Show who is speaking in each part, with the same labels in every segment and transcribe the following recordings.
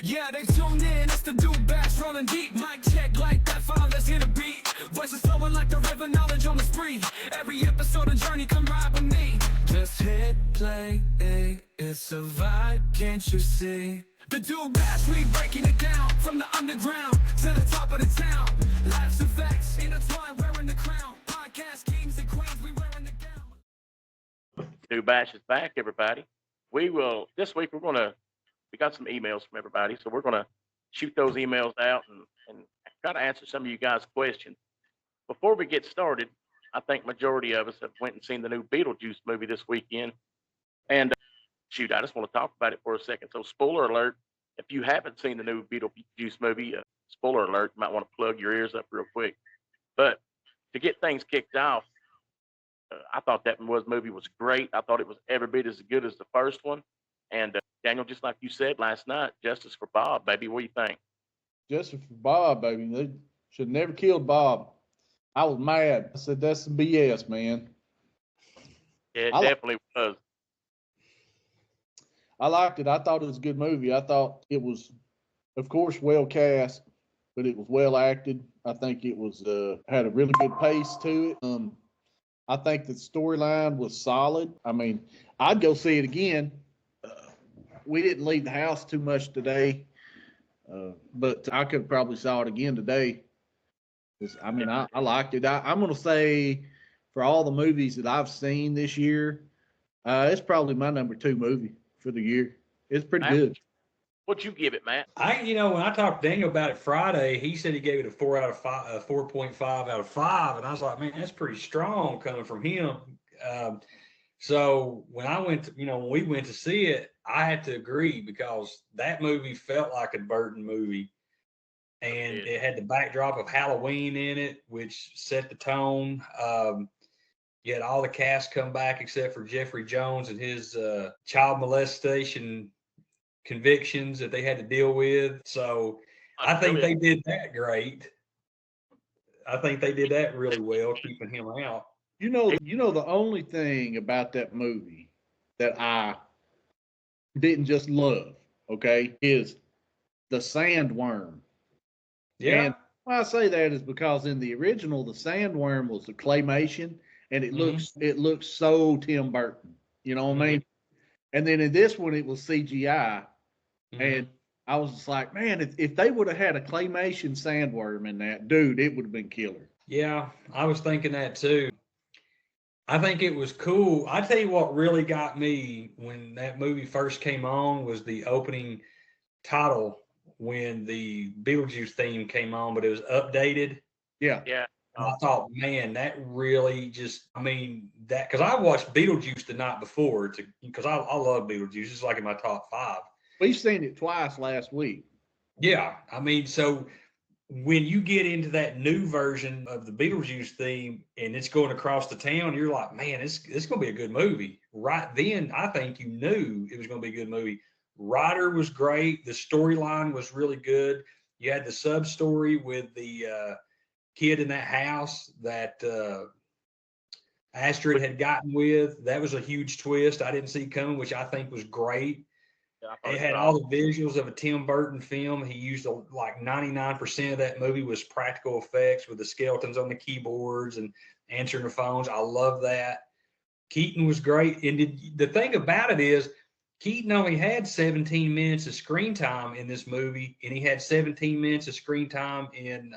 Speaker 1: Yeah, they tune in, it's the Dude Bash, rolling deep. Mic check like that, fine, let's hit a beat. Voices flowing like the river, knowledge on the spree. Every episode of Journey, come ride with me. Just hit play, it's a vibe, can't you see? The Dude Bash, we breaking it down. From the underground to the top of the town. Life's effects, intertwined, wearing the crown. Podcast kings and queens, we wearing the gown.
Speaker 2: New Bash is back, everybody. This week we got some emails from everybody, so we're gonna shoot those emails out and try to answer some of you guys' questions. Before we get started, I think majority of us have went and seen the new Beetlejuice movie this weekend. And shoot, I just want to talk about it for a second. So spoiler alert, if you haven't seen the new Beetlejuice movie, spoiler alert, you might want to plug your ears up real quick. But to get things kicked off, I thought that movie was great. I thought it was every bit as good as the first one. And Daniel, just like you said last night, justice for Bob, baby. What do you think?
Speaker 3: Justice for Bob, baby. They should have never killed Bob. I was mad. I said, that's some BS, man.
Speaker 2: Yeah, it definitely was.
Speaker 3: I liked it. I thought it was a good movie. I thought it was, of course, well cast, but it was well acted. I think it was had a really good pace to it. I think the storyline was solid. I mean, I'd go see it again. We didn't leave the house too much today, but I could probably saw it again today. I mean, I liked it. I'm going to say for all the movies that I've seen this year, it's probably my number 2 movie for the year. It's pretty good.
Speaker 2: What'd you give it, Matt?
Speaker 4: When I talked to Daniel about it Friday, he said he gave it a 4 out of 5, 4.5 out of 5, and I was like, man, that's pretty strong coming from him. So when when we went to see it, I had to agree because that movie felt like a Burton movie, and it had the backdrop of Halloween in it, which set the tone. You had all the cast come back except for Jeffrey Jones and his child molestation convictions that they had to deal with. So I think they did that great. I think they did that really well, keeping him out.
Speaker 3: You know, the only thing about that movie that I didn't just love, okay, is the sandworm.
Speaker 4: Yeah.
Speaker 3: And why I say that is because in the original, the sandworm was a claymation, and it looks so Tim Burton. You know what I mean? And then in this one, it was CGI, and I was just like, man, if they would have had a claymation sandworm in that, dude, it would have been killer.
Speaker 4: Yeah, I was thinking that too. I think it was cool. I tell you what really got me when that movie first came on was the opening title when the Beetlejuice theme came on, but it was updated.
Speaker 3: Yeah.
Speaker 2: Yeah.
Speaker 4: I thought, man, that really that because I watched Beetlejuice the night before because I love Beetlejuice. It's like in my top 5.
Speaker 3: We've seen it twice last week.
Speaker 4: Yeah. So when you get into that new version of the Beetlejuice theme and it's going across the town, you're like, man, it's going to be a good movie. Right then, I think you knew it was going to be a good movie. Ryder was great. The storyline was really good. You had the sub story with the kid in that house that Astrid had gotten with. That was a huge twist I didn't see coming, which I think was great. It had all the visuals of a Tim Burton film. He used like 99% of that movie was practical effects with the skeletons on the keyboards and answering the phones. I love that. Keaton was great. And the thing about it is Keaton only had 17 minutes of screen time in this movie, and he had 17 minutes of screen time in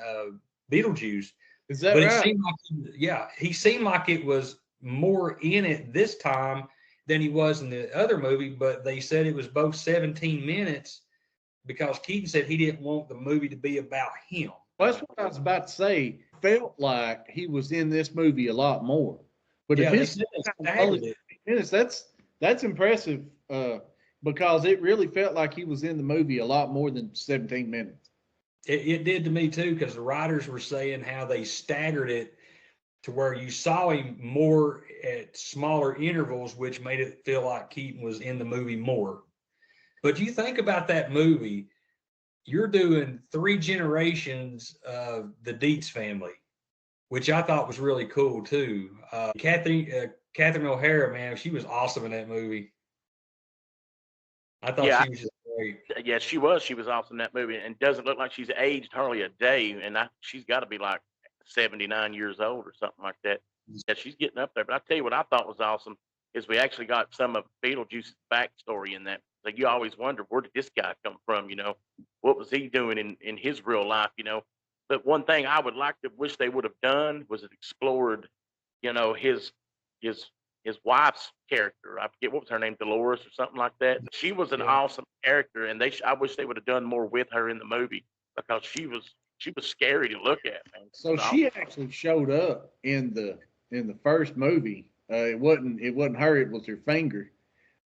Speaker 4: Beetlejuice.
Speaker 3: Is that right?
Speaker 4: He seemed like it was more in it this time than he was in the other movie, but they said it was both 17 minutes because Keaton said he didn't want the movie to be about him.
Speaker 3: Well, that's what I was about to say. Felt like he was in this movie a lot more. But if it's only 15 minutes, that's impressive because it really felt like he was in the movie a lot more than 17 minutes.
Speaker 4: It did to me too, because the writers were saying how they staggered it to where you saw him more at smaller intervals, which made it feel like Keaton was in the movie more. But you think about that movie, you're doing 3 generations of the Dietz family, which I thought was really cool too. Catherine O'Hara, man, she was awesome in that movie. I thought
Speaker 2: Yeah,
Speaker 4: she was just great.
Speaker 2: yeah, she was. She was awesome in that movie, and doesn't look like she's aged hardly a day. And she's got to be like 79 years old or something like that. Yeah, she's getting up there. But I tell you what, I thought was awesome is we actually got some of Beetlejuice's backstory in that. Like you always wonder, where did this guy come from? What was he doing in his real life? But one thing I would like to wish they would have done was it explored, his his his wife's character. I forget what was her name, Dolores or something like that. She was an
Speaker 4: Yeah.
Speaker 2: awesome character, and I wish they would have done more with her in the movie because she was scary to look at, man.
Speaker 3: So she actually showed up in the first movie. It wasn't her. It was her finger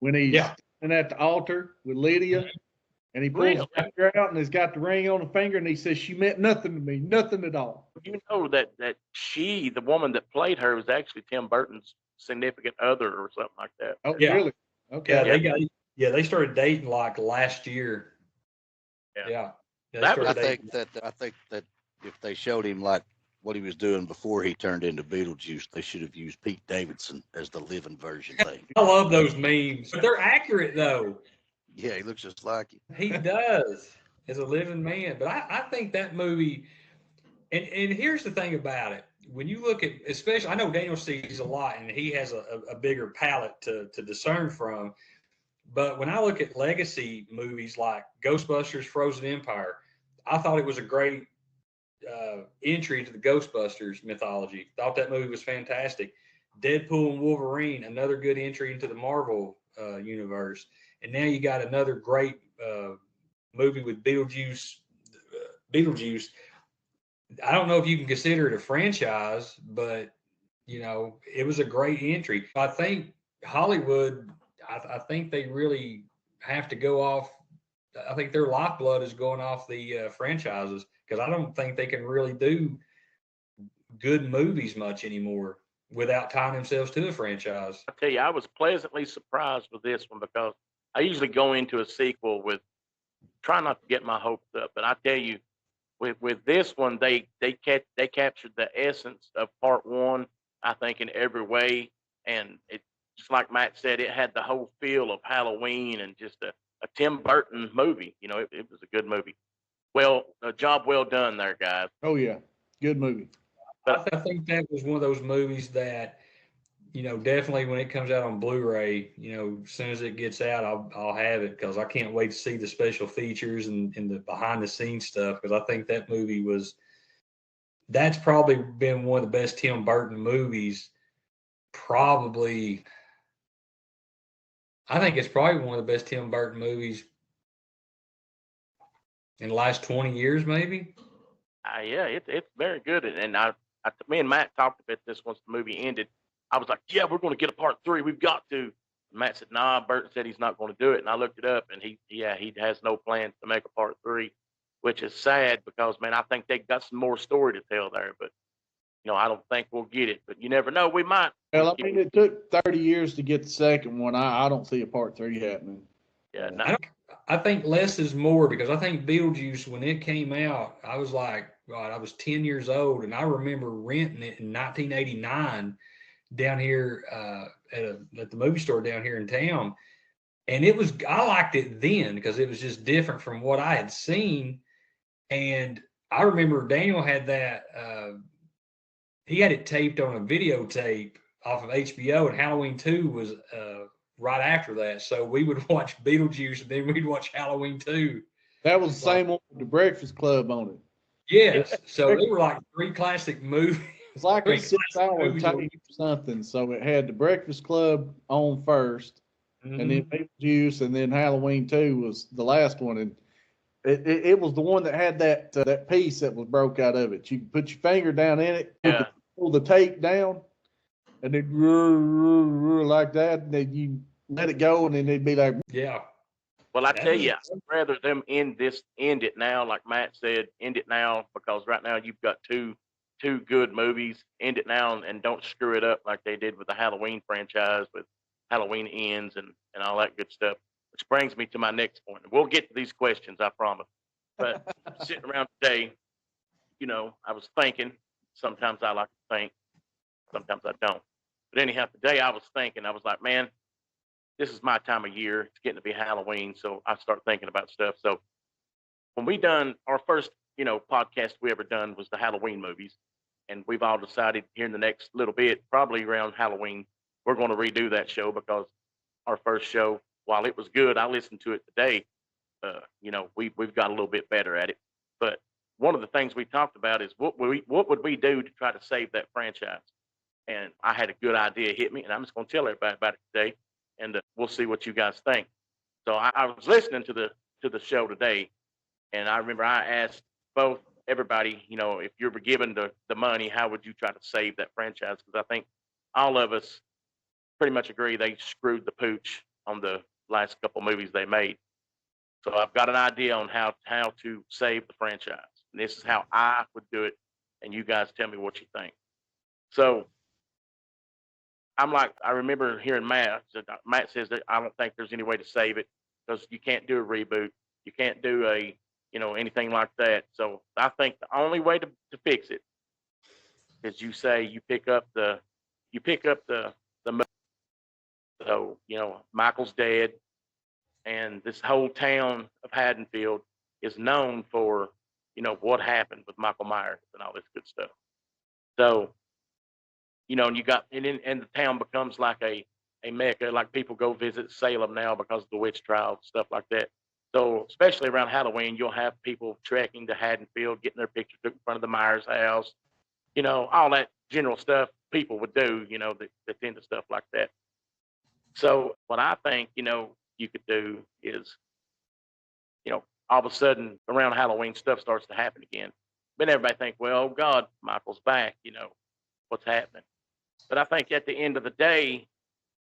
Speaker 3: when he's
Speaker 4: Yeah.
Speaker 3: standing at the altar with Lydia, and he pulls
Speaker 2: Really?
Speaker 3: the finger out and he's got the ring on the finger, and he says she meant nothing to me, nothing at all.
Speaker 2: That she, the woman that played her, was actually Tim Burton's significant other or something like that.
Speaker 3: Oh,
Speaker 4: Yeah.
Speaker 3: really?
Speaker 4: Yeah,
Speaker 3: Okay.
Speaker 4: they started dating like last year.
Speaker 2: Yeah.
Speaker 4: Yeah. They
Speaker 2: That
Speaker 4: started
Speaker 2: was-
Speaker 5: I think that if they showed him like what he was doing before he turned into Beetlejuice, they should have used Pete Davidson as the living version thing.
Speaker 4: I love those memes. But they're accurate though.
Speaker 5: Yeah, he looks just like him.
Speaker 4: He does as a living man. But I think that movie, and here's the thing about it. When you look at, especially, I know Daniel sees a lot and he has a bigger palette to discern from. But when I look at legacy movies like Ghostbusters, Frozen Empire, I thought it was a great entry into the Ghostbusters mythology. Thought that movie was fantastic. Deadpool and Wolverine, another good entry into the Marvel universe. And now you got another great movie with Beetlejuice. Beetlejuice. I don't know if you can consider it a franchise, but it was a great entry. I think Hollywood. I think they really have to go off. I think their lifeblood is going off the franchises because I don't think they can really do good movies much anymore without tying themselves to a franchise.
Speaker 2: I tell you, I was pleasantly surprised with this one because I usually go into a sequel with try not to get my hopes up, but I tell you, with this one, they captured the essence of part one, I think, in every way, and it just like Matt said, it had the whole feel of Halloween and just a Tim Burton movie. It was a good movie. Well, a job well done there, guys.
Speaker 3: Oh yeah, good movie.
Speaker 4: I think that was one of those movies that, definitely when it comes out on Blu-ray, as soon as it gets out, I'll have it because I can't wait to see the special features and the behind the scenes stuff because I think that movie that's probably been one of the best Tim Burton movies. I think it's probably one of the best Tim Burton movies in the last 20 years, maybe.
Speaker 2: Yeah, it's very good, and me and Matt talked about this once the movie ended. I was like, yeah, we're going to get a part three. We've got to. And Matt said, nah, Burton said he's not going to do it. And I looked it up, and he has no plans to make a part three, which is sad because, man, I think they got some more story to tell there. But, I don't think we'll get it. But you never know. We might.
Speaker 3: Well, I mean, it took 30 years to get the second one. I don't see a part three happening.
Speaker 2: Yeah,
Speaker 4: I think less is more because I think Beetlejuice, when it came out, I was like, God, I was 10 years old, and I remember renting it in 1989 down here at the movie store down here in town. And I liked it then because it was just different from what I had seen. And I remember Daniel had that, he had it taped on a videotape off of HBO, and Halloween 2 was right after that. So we would watch Beetlejuice and then we'd watch Halloween 2.
Speaker 3: That was the same one with the Breakfast Club on it.
Speaker 4: Yes. So they were like three classic movies.
Speaker 3: It's like a 6-hour
Speaker 4: movies.
Speaker 3: tape or something. So it had the Breakfast Club on first, and then Beetlejuice, and then Halloween 2 was the last one. And it was the one that had that piece that was broke out of it. You could put your finger down in it, pull the tape down, and then like that, and then you let it go, and then it'd be like,
Speaker 4: yeah.
Speaker 2: Well, I tell you, I'd rather them end it now, like Matt said, end it now, because right now you've got two good movies. End it now and don't screw it up like they did with the Halloween franchise with Halloween Ends and all that good stuff. Which brings me to my next point. We'll get to these questions, I promise. But sitting around today, I was thinking, sometimes I like to think, sometimes I don't. But anyhow, today I was thinking, I was like, man, this is my time of year. It's getting to be Halloween, so I start thinking about stuff. So when we done our first, podcast we ever done was the Halloween movies, and we've all decided here in the next little bit, probably around Halloween, we're going to redo that show because our first show, while it was good, I listened to it today. We've got a little bit better at it. But one of the things we talked about is what would we do to try to save that franchise? And I had a good idea hit me, and I'm just going to tell everybody about it today, and we'll see what you guys think. So I was listening to the show today, and I remember I asked both everybody, if you were given the money, how would you try to save that franchise? Because I think all of us pretty much agree they screwed the pooch on the last couple movies they made. So I've got an idea on how to save the franchise. And this is how I would do it, and you guys tell me what you think. So I remember hearing Matt. Matt says that I don't think there's any way to save it because you can't do a reboot. You can't do anything like that. So I think the only way to fix it is you say you pick up the so Michael's dead, and this whole town of Haddonfield is known for what happened with Michael Myers and all this good stuff. So and you got and the town becomes like a mecca. Like people go visit Salem now because of the witch trials, stuff like that. So especially around Halloween, you'll have people trekking to Haddonfield, getting their picture took in front of the Myers house. All that general stuff people would do. That's into stuff like that. So what I think you could do is all of a sudden around Halloween stuff starts to happen again. Then everybody think, well, oh God, Michael's back. What's happening? But I think at the end of the day,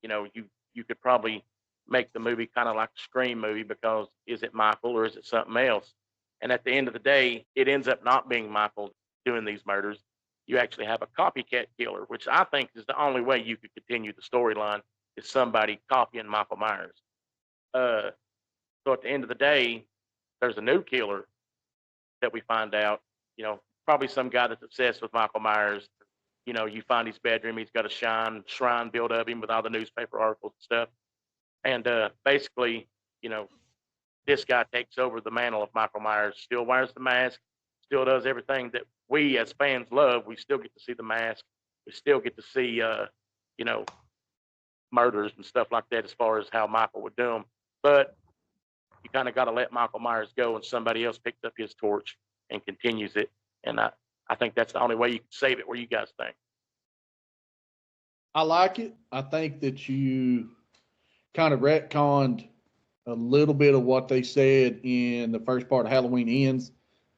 Speaker 2: you could probably make the movie kind of like a Scream movie because is it Michael or is it something else? And at the end of the day, it ends up not being Michael doing these murders. You actually have a copycat killer, which I think is the only way you could continue the storyline is somebody copying Michael Myers. So at the end of the day, there's a new killer that we find out, probably some guy that's obsessed with Michael Myers. You find his bedroom, he's got a shrine built of him with all the newspaper articles and stuff. And basically, this guy takes over the mantle of Michael Myers, still wears the mask, still does everything that we as fans love. We still get to see the mask. We still get to see, murders and stuff like that as far as how Michael would do them. But you kind of got to let Michael Myers go and somebody else picks up his torch and continues it. And I think that's the only way you can save it. What do you guys think?
Speaker 3: I like it. I think that you kind of retconned a little bit of what they said in the first part of Halloween Ends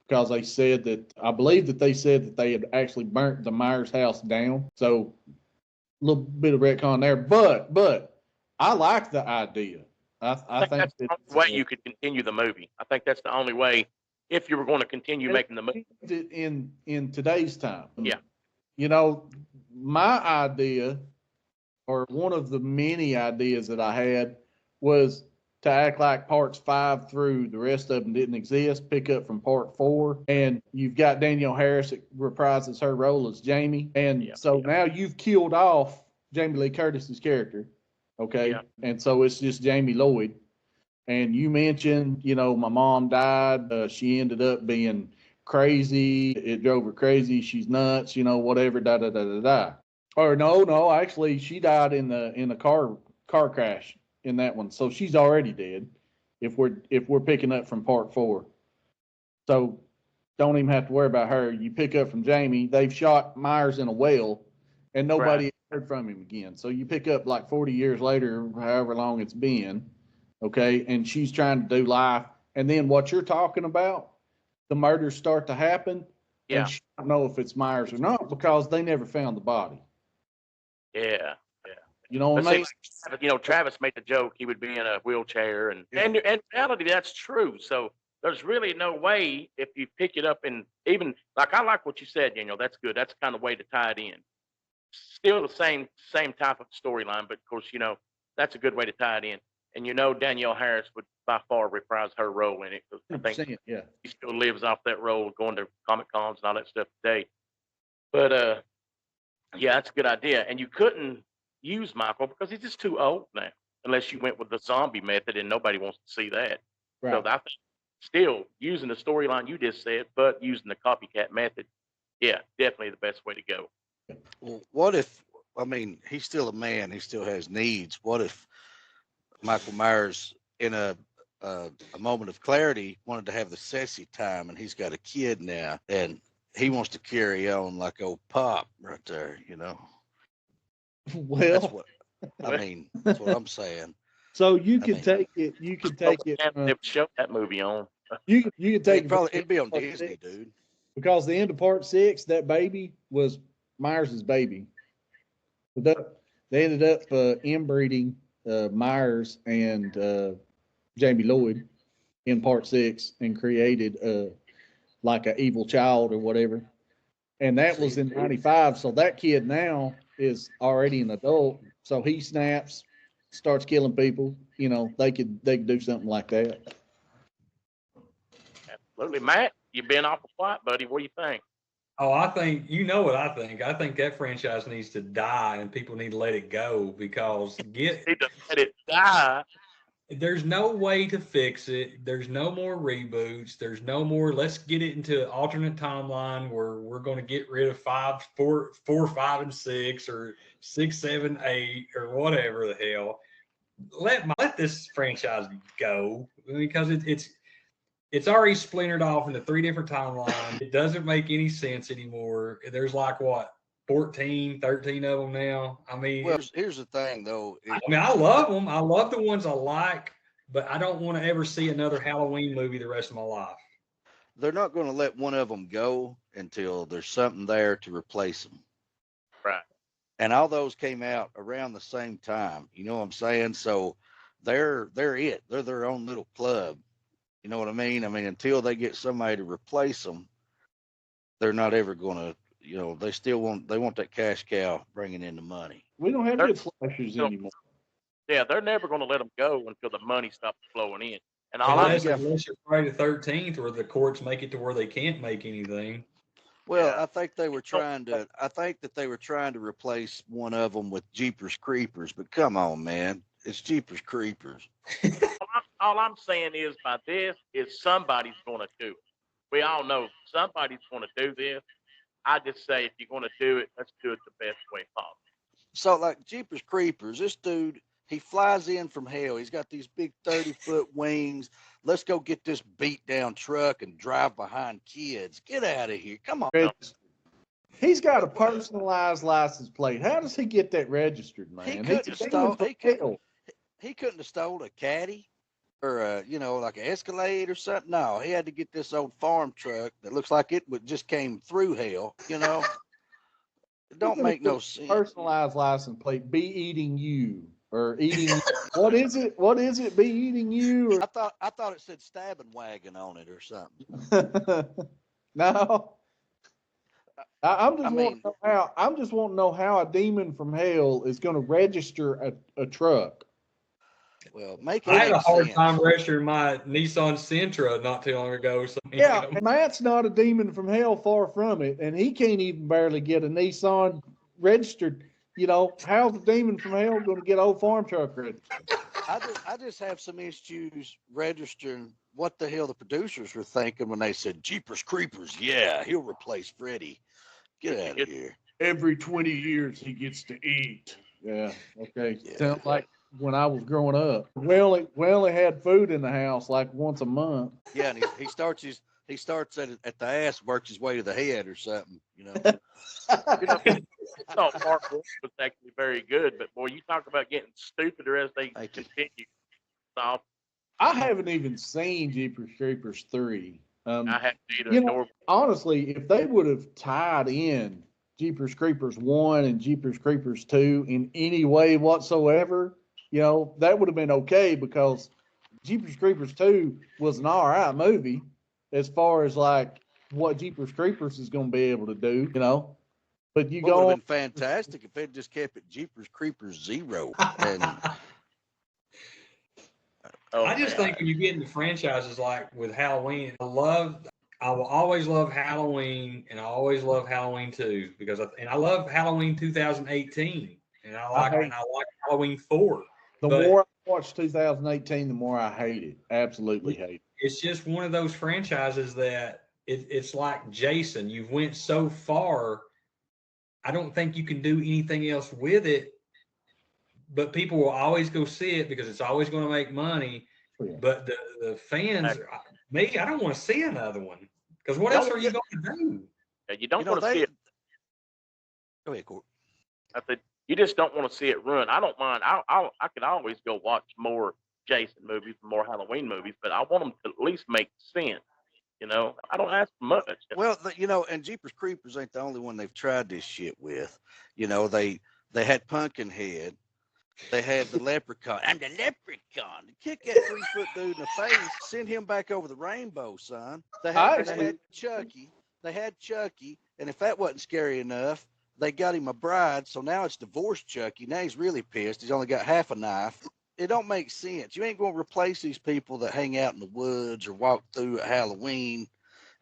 Speaker 3: because they said that, I believe that they said that they had actually burnt the Myers house down. So a little bit of retcon there, but I like the idea. I think
Speaker 2: that's the only way you could continue the movie. I think that's the only way if you were going to continue making the movie.
Speaker 3: In today's time.
Speaker 2: Yeah.
Speaker 3: My idea, or one of the many ideas that I had, was to act like parts 5 through the rest of them didn't exist, pick up from part 4, and you've got Danielle Harris that reprises her role as Jamie. And now you've killed off Jamie Lee Curtis's character. Okay. Yeah. And so it's just Jamie Lloyd. And you mentioned, my mom died. She ended up being crazy. It drove her crazy. She's nuts, whatever, Or no, actually she died in a car crash in that one. So she's already dead if we're picking up from part 4. So don't even have to worry about her. You pick up from Jamie. They've shot Myers in a well and nobody heard from him again. So you pick up like 40 years later, however long it's been, okay, and she's trying to do life. And then what you're talking about, the murders start to happen, and she don't know if it's Myers or not because they never found the body.
Speaker 2: Yeah.
Speaker 3: You know what I mean?
Speaker 2: Travis made the joke he would be in a wheelchair, and in reality, that's true. So there's really no way if you pick it up and even like I like what you said, Daniel. That's good. That's the kind of way to tie it in. Still the same type of storyline, but of course, that's a good way to tie it in. And Danielle Harris would by far reprise her role in it because I think she still lives off that role, going to Comic Cons and all that stuff today. But that's a good idea. And you couldn't use Michael because he's just too old now. unless you went with the zombie method, and nobody wants to see that. So
Speaker 3: Right.
Speaker 2: I think still using the storyline you just said, but using the copycat method, yeah, definitely the best way to go.
Speaker 5: Well, what if, I mean, he's still a man, he still has needs. What if Michael Myers, in a moment of clarity, wanted to have the sexy time, and he's got a kid now, and he wants to carry on like old Pop right there, you know? That's
Speaker 3: Well,
Speaker 5: what, I mean, that's what I'm saying.
Speaker 3: so you
Speaker 5: I
Speaker 3: could
Speaker 5: mean,
Speaker 3: take it. You could take it.
Speaker 2: They would show that movie on.
Speaker 3: You could take it.
Speaker 5: it'd be on
Speaker 3: part
Speaker 5: Disney,
Speaker 3: 6,
Speaker 5: dude.
Speaker 3: because the end of part 6, that baby was Myers' baby. But they ended up inbreeding Myers and Jamie Lloyd in part 6 and created like an evil child or whatever. And that was in 95. So that kid now is already an adult. So he snaps, starts killing people. You know, they could do something like that.
Speaker 2: Absolutely. Matt, you've been awful quiet, buddy. What do you think?
Speaker 4: Oh, I think you know what I think. I think that franchise needs to die, and people need to let it go because
Speaker 2: Need to let it die.
Speaker 4: there's no way to fix it. There's no more reboots. There's no more. Let's get it into an alternate timeline where we're going to get rid of 4, 5, and 6, or 6, 7, 8, or whatever the hell. Let this franchise go because it's already splintered off into 3 different timelines. It doesn't make any sense anymore. There's like what, 14, 13 of them now. I mean,
Speaker 5: Well, here's the thing, though.
Speaker 4: I love them. I love the ones I like, but I don't want to ever see another Halloween movie the rest of my life.
Speaker 5: They're not going to let one of them go until there's something there to replace them.
Speaker 2: Right.
Speaker 5: And all those came out around the same time. You know what I'm saying? So they're it. They're their own little club. You know what I mean? I mean, until they get somebody to replace them, they're not ever going to. You know, they want that cash cow bringing in the money.
Speaker 3: We don't have
Speaker 2: They're-
Speaker 3: good slashers anymore.
Speaker 2: Yeah, they're never going to let them go until the money stops flowing in. And all I'm
Speaker 4: Unless you're Friday the 13th, where the courts make it to where they can't make anything.
Speaker 5: Well,
Speaker 2: Yeah.
Speaker 5: I think they were trying to. I think that they were trying to replace one of them with Jeepers Creepers. But come on, man, it's Jeepers Creepers.
Speaker 2: all I'm saying is by this is somebody's going to do it. We all know somebody's going to do this. I just say if you're going to do it, let's do it the best way possible.
Speaker 5: So, like Jeepers Creepers, this dude, he flies in from hell. He's got these big 30-foot wings. Let's go get this beat down truck and drive behind kids. Get out of here. Come on.
Speaker 3: He's got a personalized license plate. How does he get that registered, man?
Speaker 5: He couldn't have stole. He couldn't have stole a caddy or like an Escalade or something. No, he had to get this old farm truck that looks like it just came through hell. You know, it don't make no sense.
Speaker 3: Personalized license plate. Be eating you or eating. What is it? What is it? Be eating you?
Speaker 5: I thought it said stabbing wagon on it or something.
Speaker 3: Or... No. I'm just wanting to know how a demon from hell is going to register a truck.
Speaker 5: Well, make it
Speaker 4: I had a hard
Speaker 5: sense.
Speaker 4: time registering my Nissan Sentra not too long ago. So,
Speaker 3: Yeah, and Matt's not a demon from hell, far from it, and he can't even barely get a Nissan registered. You know, how's the demon from hell going to get old farm truck registered?
Speaker 5: I just have some issues registering what the hell the producers were thinking when they said Jeepers Creepers. Yeah, he'll replace Freddy. Get out of here.
Speaker 3: Every 20 years he gets to eat. Yeah, okay.
Speaker 5: Yeah.
Speaker 3: Sounds like when I was growing up. We only had food in the house like once a month.
Speaker 5: Yeah, and he starts at the ass, works his way to the head or something. You know.
Speaker 2: I thought Part 1 was actually very good, but boy, you talk about getting stupider as they continue. So,
Speaker 3: I haven't even seen Jeepers Creepers 3.
Speaker 2: I have to either.
Speaker 3: Honestly, if they would have tied in Jeepers Creepers 1 and Jeepers Creepers 2 in any way whatsoever, that would have been okay, because Jeepers Creepers 2 was an all right movie as far as like what Jeepers Creepers is going to be able to do, But
Speaker 5: it would have been fantastic if they just kept it Jeepers Creepers 0. And
Speaker 4: I just think when you get into franchises like with Halloween, I will always love Halloween, and I always love Halloween 2 because I love Halloween 2018, and I like Halloween 4.
Speaker 3: The more I watch 2018, the more I hate it. Absolutely hate it.
Speaker 4: It's just one of those franchises that it's like Jason. You've went so far. I don't think you can do anything else with it. But people will always go see it because it's always going to make money.
Speaker 3: Yeah.
Speaker 4: But the fans, me, I don't want to see another one because what
Speaker 2: No,
Speaker 4: else are you going to do?
Speaker 2: You don't want to see it.
Speaker 5: Go ahead, Court.
Speaker 2: I said, you just don't want to see it run. I don't mind. I could always go watch more Jason movies, more Halloween movies, but I want them to at least make sense. You know, I don't ask for much.
Speaker 5: Well, and Jeepers Creepers ain't the only one they've tried this shit with. You know, they had Pumpkinhead. They had the Leprechaun. I'm the Leprechaun. Kick that 3-foot dude in the face. Send him back over the rainbow, son. They had Chucky. They had Chucky. And if that wasn't scary enough, they got him a bride. So now it's divorced Chucky. Now he's really pissed. He's only got half a knife. It don't make sense. You ain't going to replace these people that hang out in the woods or walk through at Halloween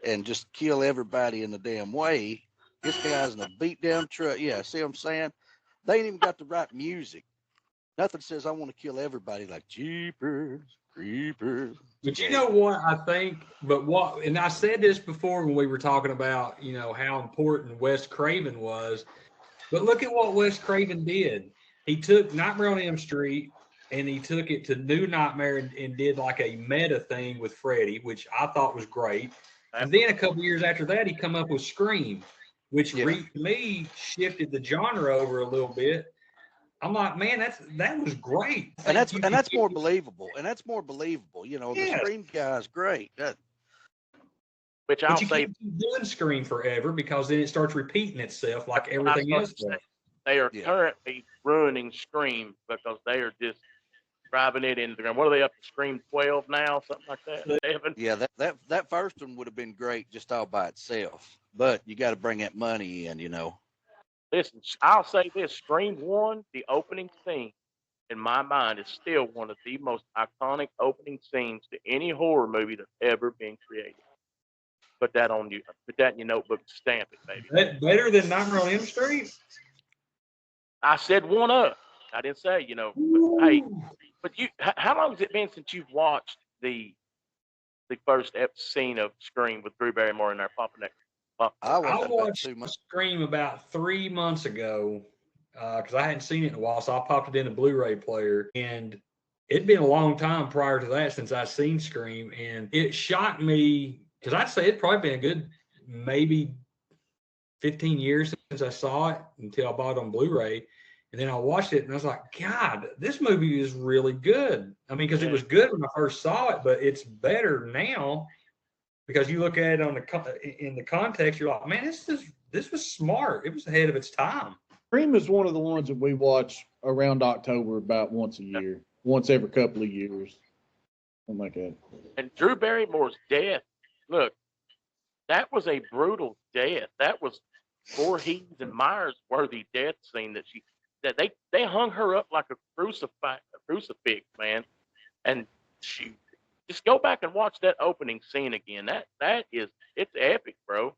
Speaker 5: and just kill everybody in the damn way. This guy's in a beat down truck. Yeah, see what I'm saying? They ain't even got the right music. Nothing says I want to kill everybody like Jeepers Creepers.
Speaker 4: But you know what I think? And I said this before when we were talking about, how important Wes Craven was. But look at what Wes Craven did. He took Nightmare on Elm Street and he took it to New Nightmare and did like a meta thing with Freddy, which I thought was great. And then a couple years after that, he come up with Scream, which to me shifted the genre over a little bit. I'm like, man, that was great.
Speaker 5: And that's more believable. And that's more believable. The Scream guy's great.
Speaker 2: Which I'll
Speaker 4: say, can't keep doing Scream forever because then it starts repeating itself like everything else does.
Speaker 2: They are currently ruining Scream because they are just driving it into the ground. What are they up to? Scream 12 now, something like that.
Speaker 5: Yeah, that first one would have been great just all by itself, but you got to bring that money in,
Speaker 2: Listen, I'll say this: Scream 1, the opening scene, in my mind, is still one of the most iconic opening scenes to any horror movie that's ever been created. Put that in your notebook, stamp it, baby.
Speaker 4: That better than Nightmare on Elm Street?
Speaker 2: I said one up. I didn't say, but, hey, but how long has it been since you've watched the first scene of Scream with Drew Barrymore in there popping that?
Speaker 4: I watched Scream about 3 months ago because I hadn't seen it in a while, so I popped it in a Blu-ray player, and it'd been a long time prior to that since I'd seen Scream, and it shocked me because I'd say it'd probably been a good maybe 15 years since I saw it until I bought it on Blu-ray. And then I watched it and I was like, God, this movie is really good. I mean, because it was good when I first saw it, but it's better now because you look at it in the context, you're like, man, this was smart. It was ahead of its time.
Speaker 3: Scream is one of the ones that we watch around October about once a year, once every couple of years. Something like that.
Speaker 2: And Drew Barrymore's death, look, that was a brutal death. That was Voorhees and Myers worthy death scene that they hung her up like a crucifix, man. And she just go back and watch that opening scene again. It's epic, bro.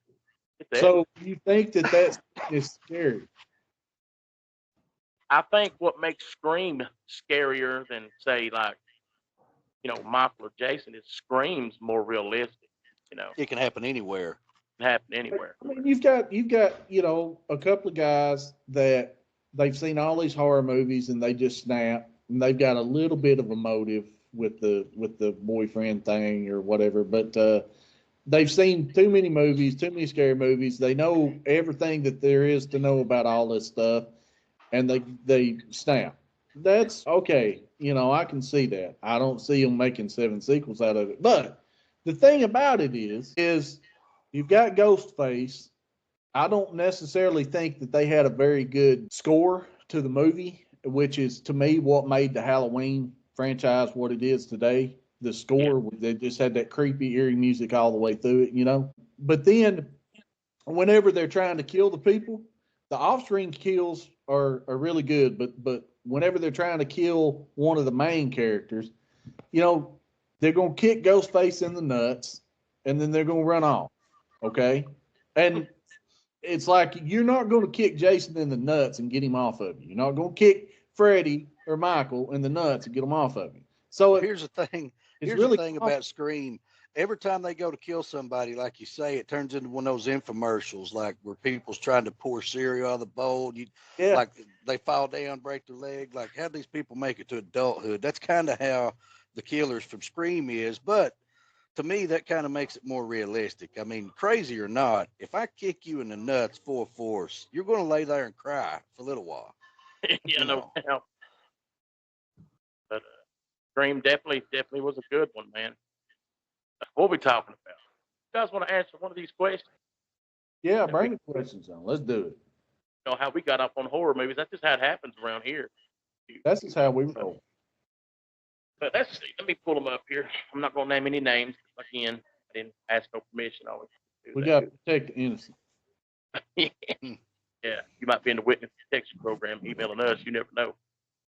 Speaker 3: So you think that is scary?
Speaker 2: I think what makes Scream scarier than say like, Michael or Jason is Scream's more realistic.
Speaker 5: It can happen anywhere.
Speaker 2: It can happen anywhere.
Speaker 3: I mean, you've got a couple of guys that they've seen all these horror movies and they just snap, and they've got a little bit of a motive with the boyfriend thing or whatever, but they've seen too many movies, too many scary movies. They know everything that there is to know about all this stuff, and they snap. That's okay. I can see that. I don't see them making 7 sequels out of it. But the thing about it is you've got Ghostface. I don't necessarily think that they had a very good score to the movie, which is, to me, what made the Halloween franchise what it is today. The score, they just had that creepy, eerie music all the way through it, But then, whenever they're trying to kill the people, the off-screen kills are really good. But whenever they're trying to kill one of the main characters, they're going to kick Ghostface in the nuts, and then they're going to run off, okay? And it's like you're not going to kick Jason in the nuts and get him off of you. You're not going to kick Freddy or Michael in the nuts and get them off of him. So
Speaker 5: Here's the thing.
Speaker 3: it's
Speaker 5: Here's
Speaker 3: really
Speaker 5: the thing about Scream. Every time they go to kill somebody, like you say, it turns into one of those infomercials, like where people's trying to pour cereal out of the bowl.
Speaker 3: yeah.
Speaker 5: Like they fall down, break their leg. Like, how do these people make it to adulthood? That's kind of how the killers from Scream is. But to me, that kind of makes it more realistic. I mean, crazy or not, if I kick you in the nuts full force, you're going to lay there and cry for a little while.
Speaker 2: Yeah, no doubt. But Scream definitely was a good one, man. What are we talking about? You guys want to answer one of these questions?
Speaker 3: Yeah, bring the questions on. Let's do it.
Speaker 2: You know how we got up on horror movies? That's just how it happens around here.
Speaker 3: That's just how we roll.
Speaker 2: But let's see. Let me pull them up here. I'm not going to name any names. Again, I didn't ask no permission. I always do
Speaker 3: We
Speaker 2: that.
Speaker 3: got to protect the innocent.
Speaker 2: Yeah, you might be in the witness protection program emailing us. You never know.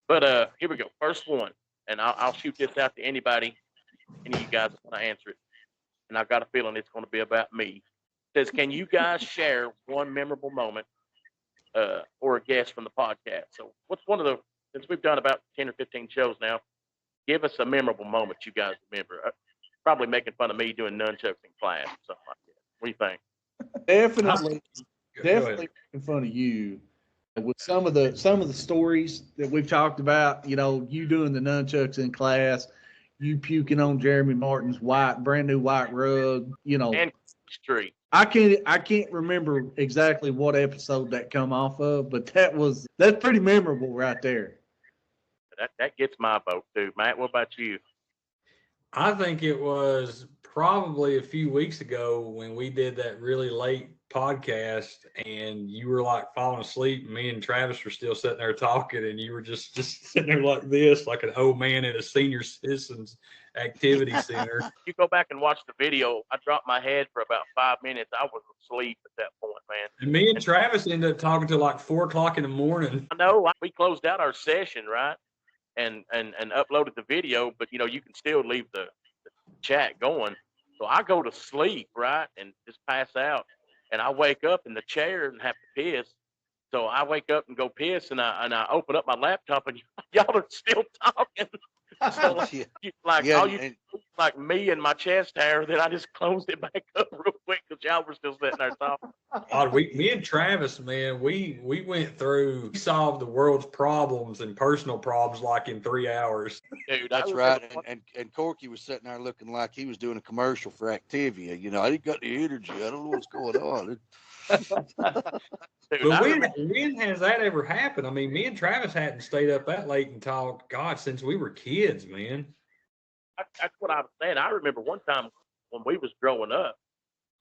Speaker 2: But here we go. First one, and I'll shoot this out to anybody, any of you guys that want to answer it. And I've got a feeling it's going to be about me. It says, can you guys share one memorable moment or a guest from the podcast? So what's one of the, since we've done about 10 or 15 shows now, give us a memorable moment you guys remember. Probably making fun of me doing nunchucks in class or something like that. What do you think?
Speaker 3: Definitely
Speaker 4: Go ahead.
Speaker 3: making fun of you with some of the stories that we've talked about. You know, you doing the nunchucks in class, you puking on Jeremy Martin's brand new white rug. You know,
Speaker 2: And Street.
Speaker 3: I can't remember exactly what episode that come off of, but that's pretty memorable right there.
Speaker 2: That gets my vote too. Matt, what about you?
Speaker 4: I think it was probably a few weeks ago when we did that really late podcast and you were like falling asleep and me and Travis were still sitting there talking and you were just sitting there like this, like an old man at a senior citizens activity center.
Speaker 2: You go back and watch the video. I dropped my head for about 5 minutes. I was asleep at that point, man.
Speaker 4: And me and Travis ended up talking till like 4 o'clock in the morning.
Speaker 2: I know we closed out our session, right? And uploaded the video, but you know, you can still leave the chat going. So I go to sleep, right? And just pass out. And I wake up in the chair and have to piss. So I wake up and go piss and I open up my laptop and y'all are still talking. So like me and my chest hair, then I just closed it back up real quick because y'all were still sitting there talking.
Speaker 4: Me and Travis, man, we we solved the world's problems and personal problems like in 3 hours.
Speaker 2: Dude,
Speaker 5: That's right. And Corky was sitting there looking like he was doing a commercial for Activia. You know, I didn't got the energy. I don't know what's going on.
Speaker 2: Dude,
Speaker 4: But when has that ever happened? I mean, me and Travis hadn't stayed up that late and talked, God, since we were kids, man.
Speaker 2: That's what I was saying. I remember one time when we was growing up,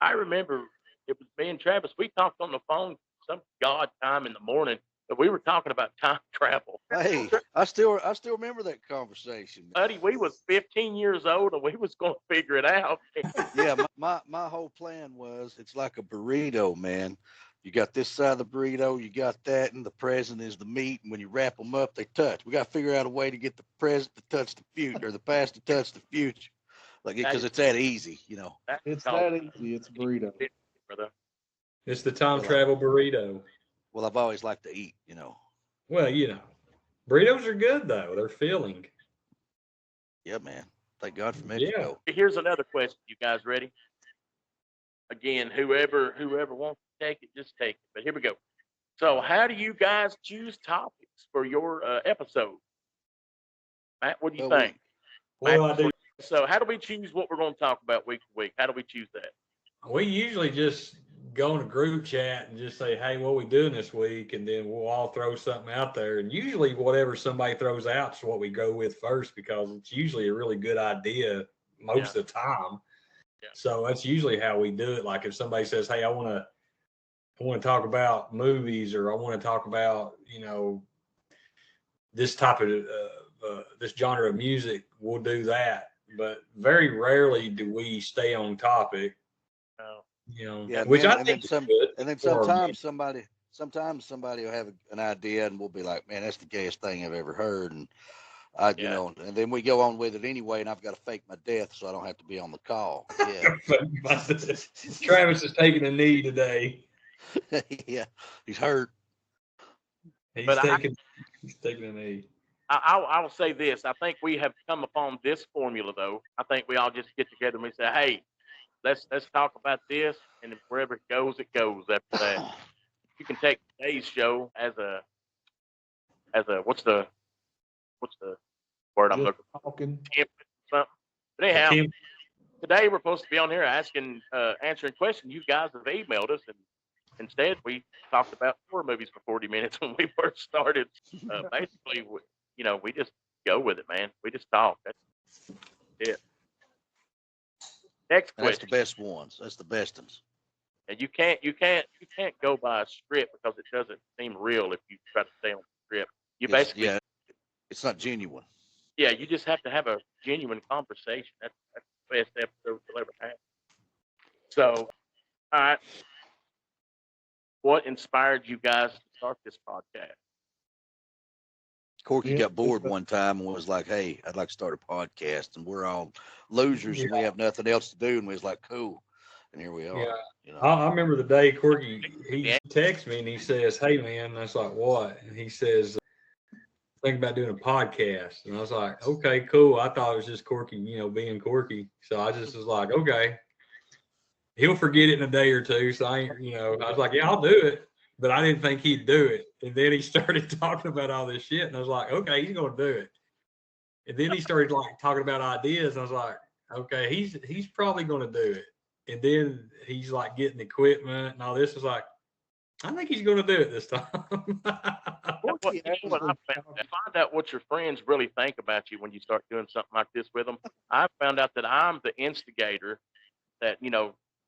Speaker 2: I remember it was me and Travis. We talked on the phone some god time in the morning, but we were talking about time travel.
Speaker 5: Hey, I still remember that conversation.
Speaker 2: Buddy, we was 15 years old and we was going to figure it out.
Speaker 5: Yeah, my whole plan was it's like a burrito, man. You got this side of the burrito, you got that, and the present is the meat. And when you wrap them up, they touch. We got to figure out a way to get the present to touch the future, or the past to touch the future, like because it's that easy, you know.
Speaker 3: It's that easy. It's a burrito.
Speaker 2: Brother.
Speaker 4: It's the time travel burrito.
Speaker 5: Well, I've always liked to eat, you know.
Speaker 4: Well, you know, burritos are good though. They're filling.
Speaker 5: Yeah, man. Thank God for Mexico.
Speaker 2: Yeah. Here's another question. You guys ready? Again, whoever wants to take it, just take it. But here we go. So how do you guys choose topics for your episode? Matt, what do you think?
Speaker 4: Well, I do.
Speaker 2: So how do we choose what we're going to talk about week to week? How do we choose that?
Speaker 4: We usually just go in a group chat and just say, hey, what are we doing this week? And then we'll all throw something out there. And usually whatever somebody throws out is what we go with first because it's usually a really good idea most of the time. Yeah. So that's usually how we do it. Like if somebody says, hey, I want to talk about movies or I want to talk about, you know, this type of this genre of music, we'll do that. But very rarely do we stay on topic. You know,
Speaker 5: yeah,
Speaker 4: which I think is good.
Speaker 5: And then sometimes somebody will have an idea and we'll be like, man, that's the gayest thing I've ever heard. And you know, and then we go on with it anyway, and I've got to fake my death so I don't have to be on the call. Yeah.
Speaker 4: Travis is taking a knee today.
Speaker 5: Yeah, he's hurt.
Speaker 4: He's taking a knee.
Speaker 2: I will say this. I think we have come upon this formula, though. I think we all just get together and we say, hey, let's talk about this, and if wherever it goes after that. You can take today's show as a what's the word I'm
Speaker 3: Just
Speaker 2: looking
Speaker 3: talking.
Speaker 2: for? Template or something. But anyhow,
Speaker 4: Tim,
Speaker 2: today we're supposed to be on here answering questions you guys have emailed us, and instead we talked about horror movies for 40 minutes when we first started. Basically, we just go with it, man. We just talk. That's it. Next
Speaker 5: And that's the
Speaker 2: question.
Speaker 5: best ones. That's the best ones.
Speaker 2: And you can't go by a script because it doesn't seem real if you try to stay on the script. You basically
Speaker 5: Yeah, it's not genuine.
Speaker 2: yeah, you just have to have a genuine conversation. That's the best episode you'll ever have. So, all right, what inspired you guys to start this podcast?
Speaker 5: Corky
Speaker 3: Yeah,
Speaker 5: got bored one time and was like, "Hey, I'd like to start a podcast." And we're all losers and we have nothing else to do. And we was like, "Cool." And here we are.
Speaker 4: yeah.
Speaker 5: You know,
Speaker 4: I remember the day Corky, he texts me and he says, "Hey man," and I was like, "What?" And he says, "Think about doing a podcast." And I was like, "Okay, cool." I thought it was just Corky, being Corky. So I just was like, "Okay." He'll forget it in a day or two. So I was like, "Yeah, I'll do it." But I didn't think he'd do it. And then he started talking about all this shit. And I was like, "Okay, he's going to do it." And then he started like talking about ideas. And I was like, "Okay, he's probably going to do it." And then he's like getting equipment and all this. I was like, "I think he's going to do it this time."
Speaker 2: What I find out what your friends really think about you when you start doing something like this with them. I found out that I'm the instigator that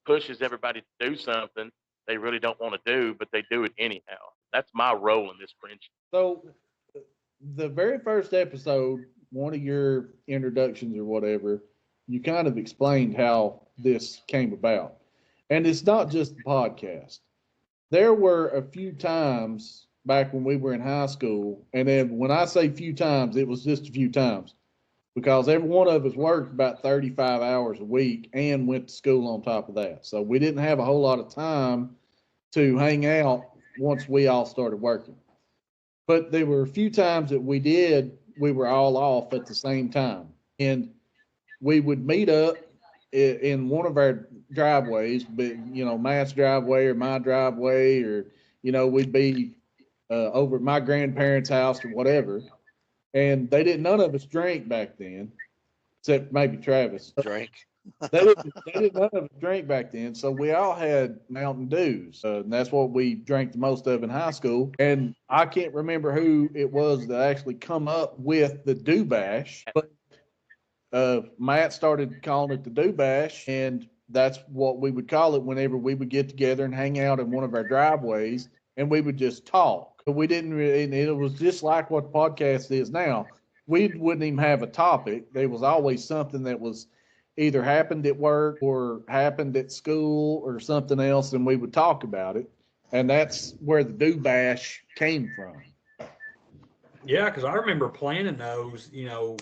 Speaker 2: pushes everybody to do something they really don't want to do, but they do it anyhow. That's my role in this friendship.
Speaker 3: So the very first episode, one of your introductions or whatever, you kind of explained how this came about. And it's not just the podcast. There were a few times back when we were in high school, and then when I say few times, it was just a few times because every one of us worked about 35 hours a week and went to school on top of that. So we didn't have a whole lot of time to hang out once we all started working. But there were a few times that we were all off at the same time. And we would meet up in one of our driveways, but Matt's driveway or my driveway, or we'd be over at my grandparents' house or whatever. And none of us drank back then, except maybe Travis.
Speaker 5: drink.
Speaker 3: They didn't none of us drink back then, so we all had Mountain Dews, and that's what we drank the most of in high school. And I can't remember who it was that actually come up with the Dew Bash, but Matt started calling it the Dew Bash, and that's what we would call it whenever we would get together and hang out in one of our driveways, and we would just talk. But we didn't really, and it was just like what the podcast is now. We wouldn't even have a topic. There was always something that was either happened at work or happened at school or something else, and we would talk about it. And that's where the Dew Bash came from.
Speaker 4: Yeah, because I remember planning those.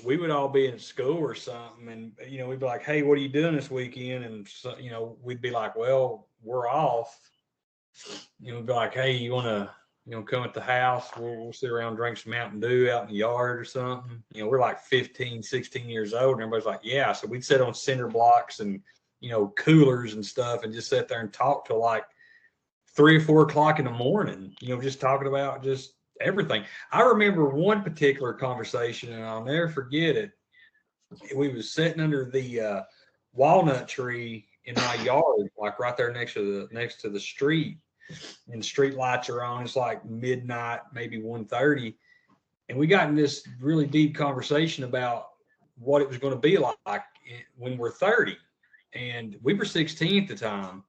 Speaker 4: We would all be in school or something, and we'd be like, "Hey, what are you doing this weekend?" And so, we'd be like, "Well, we're off." We'd be like, "Hey, you want to, come at the house? We'll sit around, drink some Mountain Dew out in the yard or something." We're like 15, 16 years old, and everybody's like, "Yeah." So we'd sit on cinder blocks and coolers and stuff, and just sit there and talk till like 3 or 4 o'clock in the morning. Just talking about just everything. I remember one particular conversation, and I'll never forget it. We was sitting under the walnut tree in my yard, like right there next to the street, and the street lights are on. It's like midnight, maybe 1:30, and we got in this really deep conversation about what it was going to be like when we're 30, and we were 16 at the time.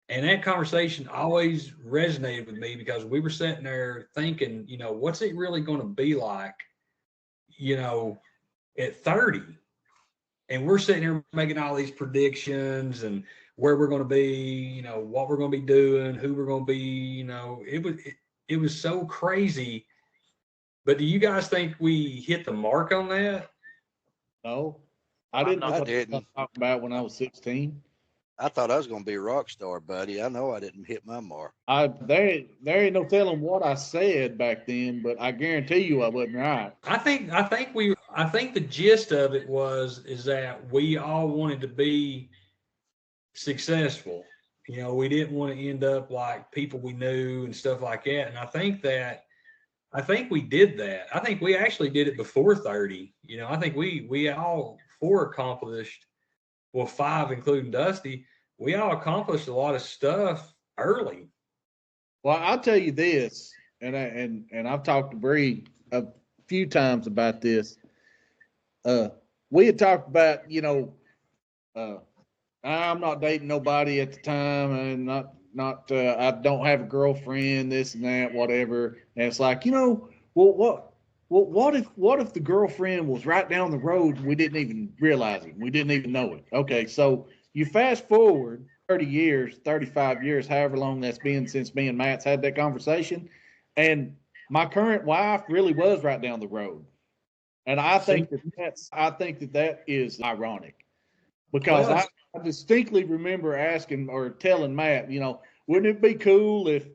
Speaker 4: And that conversation always resonated with me because we were sitting there thinking, what's it really going to be like, at 30? And we're sitting here making all these predictions and where we're going to be, what we're going to be doing, who we're going to be, it was so crazy. But do you guys think we hit the mark on that?
Speaker 3: No, I didn't know
Speaker 5: I
Speaker 3: what I was
Speaker 5: didn't.
Speaker 3: talking about when I was 16.
Speaker 5: I thought I was going to be a rock star, buddy. I know I didn't hit my mark.
Speaker 3: There ain't no telling what I said back then, but I guarantee you I wasn't right.
Speaker 4: I think the gist of it is that we all wanted to be successful. You know, we didn't want to end up like people we knew and stuff like that. And I think we did that. I think we actually did it before 30. You know, I think we all four accomplished, well, five including Dusty, we all accomplished a lot of stuff early.
Speaker 3: Well, I'll tell you this, and I've talked to Bree a few times about this. We had talked about, I'm not dating nobody at the time, and I don't have a girlfriend, this and that, whatever. And it's like, what if the girlfriend was right down the road and we didn't even realize it? We didn't even know it. Okay, so you fast forward 30 years, 35 years, however long that's been since me and Matt's had that conversation, and my current wife really was right down the road. And I think that is ironic because
Speaker 4: Well,
Speaker 3: I distinctly remember asking or telling Matt, wouldn't it be cool if,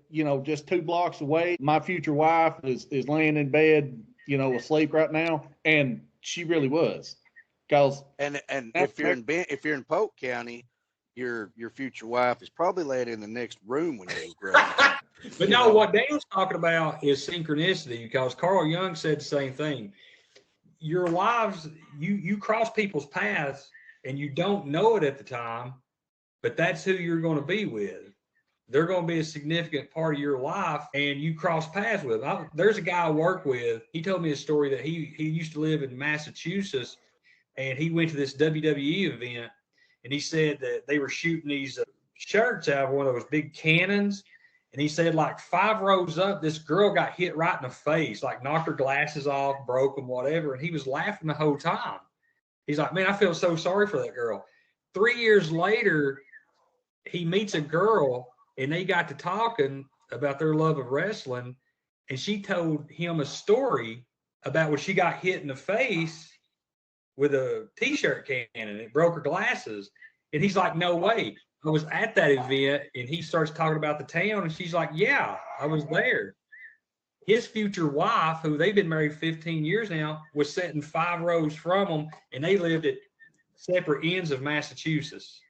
Speaker 3: just 2 blocks away, my future wife is laying in bed, asleep right now? And she really was. Because
Speaker 5: And if you're in Polk County, your future wife is probably laying in the next room when you grow up.
Speaker 4: but no, what Daniel's talking about is synchronicity because Carl Jung said the same thing. Your lives, you cross people's paths and you don't know it at the time, but that's who you're going to be with. They're going to be a significant part of your life, and you cross paths with them. There's a guy I work with. He told me a story that he used to live in Massachusetts, and he went to this WWE event, and he said that they were shooting these shirts out of one of those big cannons. And he said, like 5 rows up, this girl got hit right in the face, like knocked her glasses off, broke them, whatever. And he was laughing the whole time. He's like, man, I feel so sorry for that girl. 3 years later, he meets a girl and they got to talking about their love of wrestling. And she told him a story about when she got hit in the face with a t-shirt can and it broke her glasses. And he's like, no way. I was at that event, and he starts talking about the town, and she's like, yeah, I was there. His future wife, who they've been married 15 years now, was sitting 5 rows from him, and they lived at separate ends of Massachusetts.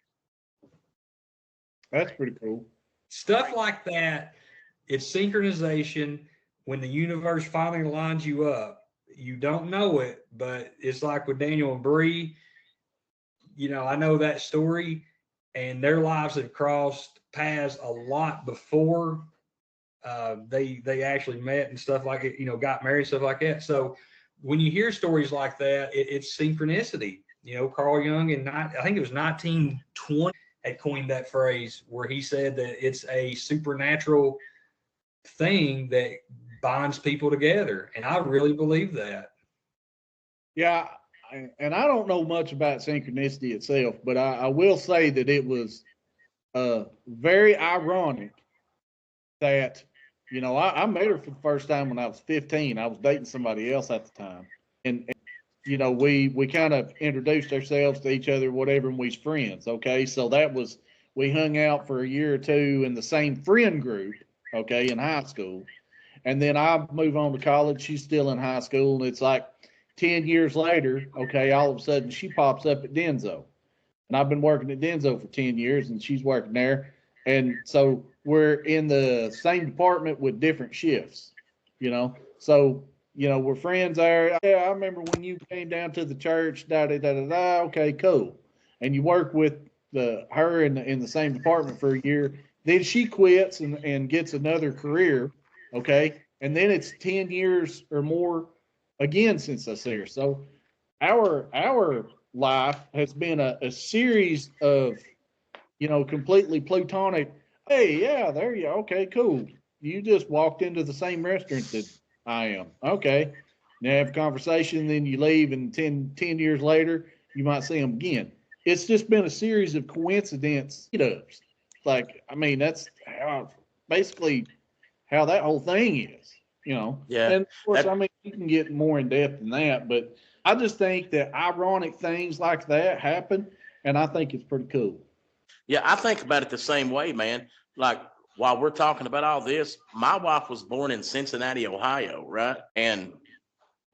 Speaker 3: That's pretty cool.
Speaker 4: Stuff like that, it's synchronization. When the universe finally lines you up, you don't know it, but it's like with Daniel and Bree. I know that story. And their lives have crossed paths a lot before they actually met and stuff like it, got married, stuff like that. So when you hear stories like that, it's synchronicity. Carl Jung I think it was 1920 had coined that phrase where he said that it's a supernatural thing that binds people together. And I really believe that.
Speaker 3: Yeah. And I don't know much about synchronicity itself, but I will say that it was very ironic that, I met her for the first time when I was 15. I was dating somebody else at the time. And we kind of introduced ourselves to each other, whatever, and we was friends. Okay. So we hung out for a year or two in the same friend group, okay, in high school. And then I move on to college. She's still in high school. And it's like, 10 years later, okay, all of a sudden she pops up at Denso. And I've been working at Denso for 10 years and she's working there. And so we're in the same department with different shifts, So, we're friends there. Yeah, I remember when you came down to the church, da-da-da-da-da, okay, cool. And you work with her in the same department for a year. Then she quits and gets another career, okay? And then it's 10 years or more again since I see her. So our life has been a series of, completely platonic. Hey, yeah, there you are. Okay, cool. You just walked into the same restaurant that I am. Okay. Now have a conversation, then you leave, and 10 years later, you might see them again. It's just been a series of coincidence meetups. That's basically how that whole thing is.
Speaker 2: Yeah.
Speaker 3: And of course, you can get more in depth than that, but I just think that ironic things like that happen, and I think it's pretty cool.
Speaker 2: Yeah, I think about it the same way, man. Like while we're talking about all this, my wife was born in Cincinnati, Ohio, right? And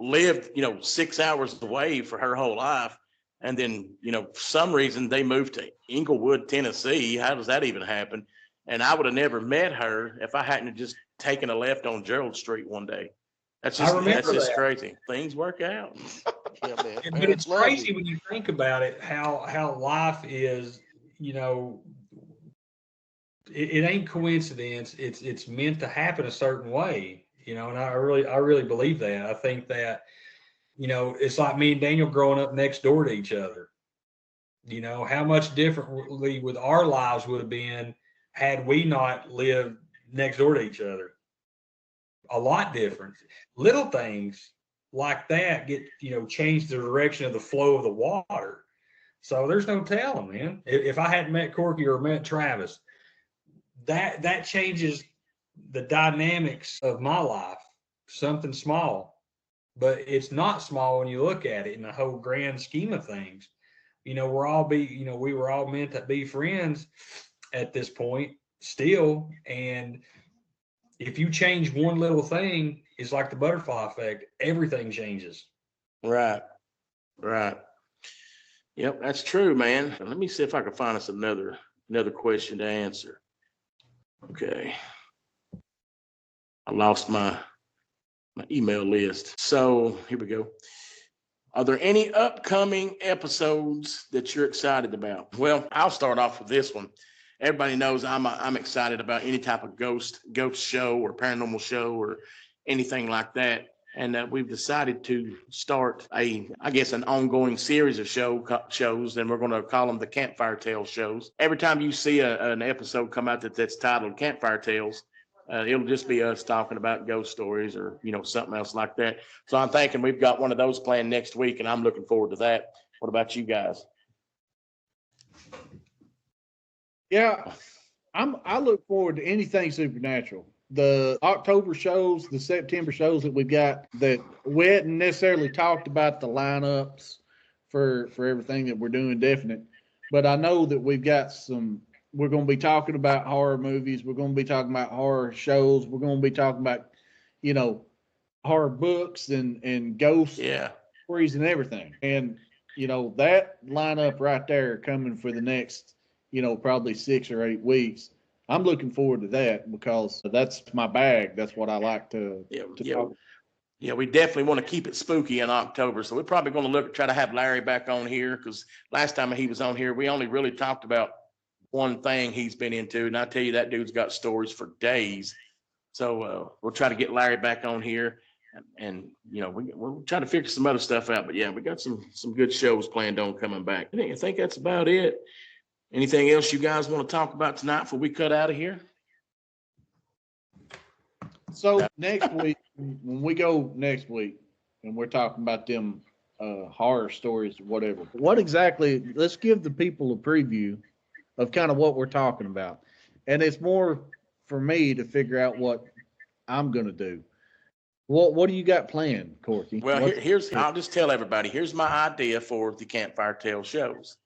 Speaker 2: lived, 6 hours away for her whole life. And then, for some reason they moved to Inglewood, Tennessee. How does that even happen? And I would have never met her if I hadn't just taken a left on Gerald Street one day. That's
Speaker 4: I
Speaker 2: just
Speaker 4: remember that.
Speaker 2: crazy. Things work out.
Speaker 5: Yeah, man.
Speaker 4: But
Speaker 5: Parents
Speaker 4: it's
Speaker 5: love
Speaker 4: crazy
Speaker 5: you.
Speaker 4: when you think about it, how life is, it ain't coincidence. It's meant to happen a certain way, and I really believe that. I think that, it's like me and Daniel growing up next door to each other. How much differently with our lives would have been had we not lived next door to each other. A lot different. Little things like that get, change the direction of the flow of the water. So there's no telling, man. If I hadn't met Corky or met Travis, that changes the dynamics of my life. Something small, but it's not small when you look at it in the whole grand scheme of things. We were all meant to be friends at this point still. And if you change one little thing, it's like the butterfly effect. Everything changes.
Speaker 2: Right. Right. Yep, that's true, man. Let me see if I can find us another question to answer. Okay. I lost my email list. So here we go. Are there any upcoming episodes that you're excited about? Well, I'll start off with this one. Everybody knows I'm excited about any type of ghost show or paranormal show or anything like that. And we've decided to start an ongoing series of shows, and we're going to call them the Campfire Tales shows. Every time you see an episode come out that's titled Campfire Tales, it'll just be us talking about ghost stories or, something else like that. So I'm thinking we've got one of those planned next week, and I'm looking forward to that. What about you guys?
Speaker 3: Yeah, I look forward to anything supernatural. The October shows, the September shows that we've got, that we hadn't necessarily talked about the lineups for everything that we're doing definite, but I know that we've got we're going to be talking about horror movies. We're going to be talking about horror shows. We're going to be talking about, horror books and ghost stories and everything. And, that lineup right there coming for the next, probably 6 or 8 weeks. I'm looking forward to that because that's my bag. That's what I like to talk.
Speaker 2: Yeah, we definitely want to keep it spooky in October. So we're probably going to try to have Larry back on here, because last time he was on here, we only really talked about one thing he's been into. And I tell you, that dude's got stories for days. So we'll try to get Larry back on here, and we'll try to figure some other stuff out. But yeah, we got some good shows planned on coming back. I think that's about it. Anything else you guys want to talk about tonight before we cut out of here?
Speaker 3: So next week, when we go next week, and we're talking about them horror stories or whatever, what exactly, let's give the people a preview of kind of what we're talking about. And it's more for me to figure out what I'm going to do. What do you got planned, Corky?
Speaker 2: Well, I'll just tell everybody, here's my idea for the Campfire Tale shows.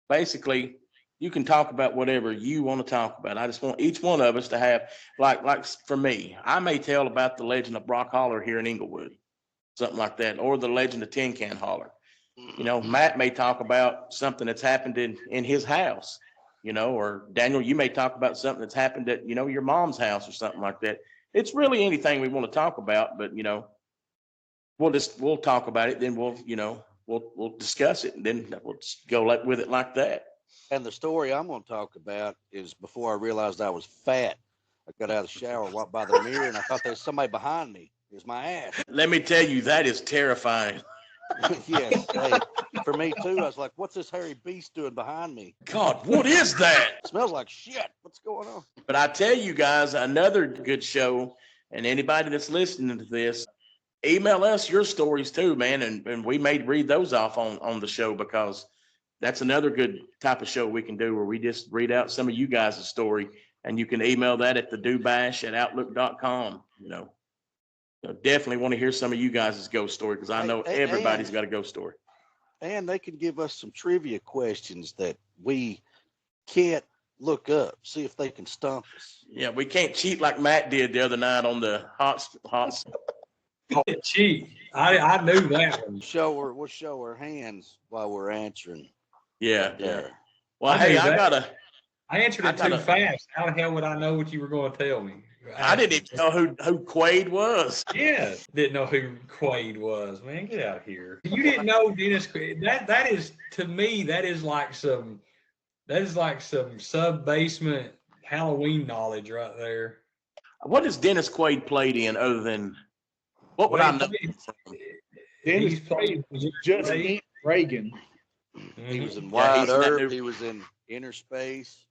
Speaker 2: Basically, you can talk about whatever you want to talk about. I just want each one of us to have, like for me, I may tell about the legend of Brock Holler here in Inglewood, something like that, or the legend of Tin Can Holler. Matt may talk about something that's happened in his house, or Daniel, you may talk about something that's happened at, your mom's house or something like that. It's really anything we want to talk about, but, we'll talk about it. Then we'll discuss it, and then we'll just go with it like that.
Speaker 5: And the story I'm going to talk about is before I realized I was fat. I got out of the shower, walked by the mirror, and I thought there was somebody behind me. It was my ass.
Speaker 2: Let me tell you, that is terrifying.
Speaker 5: Yes. Hey, for me, too, I was like, what's this hairy beast doing behind me?
Speaker 2: God, what is that?
Speaker 5: It smells like shit. What's going on?
Speaker 2: But I tell you guys, another good show, and anybody that's listening to this, email us your stories too, man, and we may read those off on the show, because that's another good type of show we can do, where we just read out some of you guys' story, and you can email that at thedobash@outlook.com. Definitely want to hear some of you guys' ghost story, because I know everybody's got a ghost story.
Speaker 5: And they can give us some trivia questions that we can't look up, see if they can stump us.
Speaker 2: Yeah, we can't cheat like Matt did the other night on the hot.
Speaker 4: Cheat. I knew that one.
Speaker 5: We'll show her hands while we're answering.
Speaker 2: Yeah.
Speaker 5: There.
Speaker 2: Well,
Speaker 4: I
Speaker 2: hey,
Speaker 4: knew
Speaker 2: I
Speaker 4: that.
Speaker 2: gotta.
Speaker 4: I answered it too fast. How the hell would I know what you were going to tell me?
Speaker 2: I didn't even know who Quaid was.
Speaker 4: Yeah, didn't know who Quaid was. Man, get out of here. You didn't know Dennis Quaid. That is, to me, that is like some sub-basement Halloween knowledge right there.
Speaker 2: What has Dennis Quaid played in other than what would I know?
Speaker 3: Dennis
Speaker 4: He's played
Speaker 3: Just Eat Reagan.
Speaker 5: He was in
Speaker 2: Yeah,
Speaker 5: Wide
Speaker 2: he's in that
Speaker 5: Earth.
Speaker 2: new-
Speaker 5: He was in Inner Space.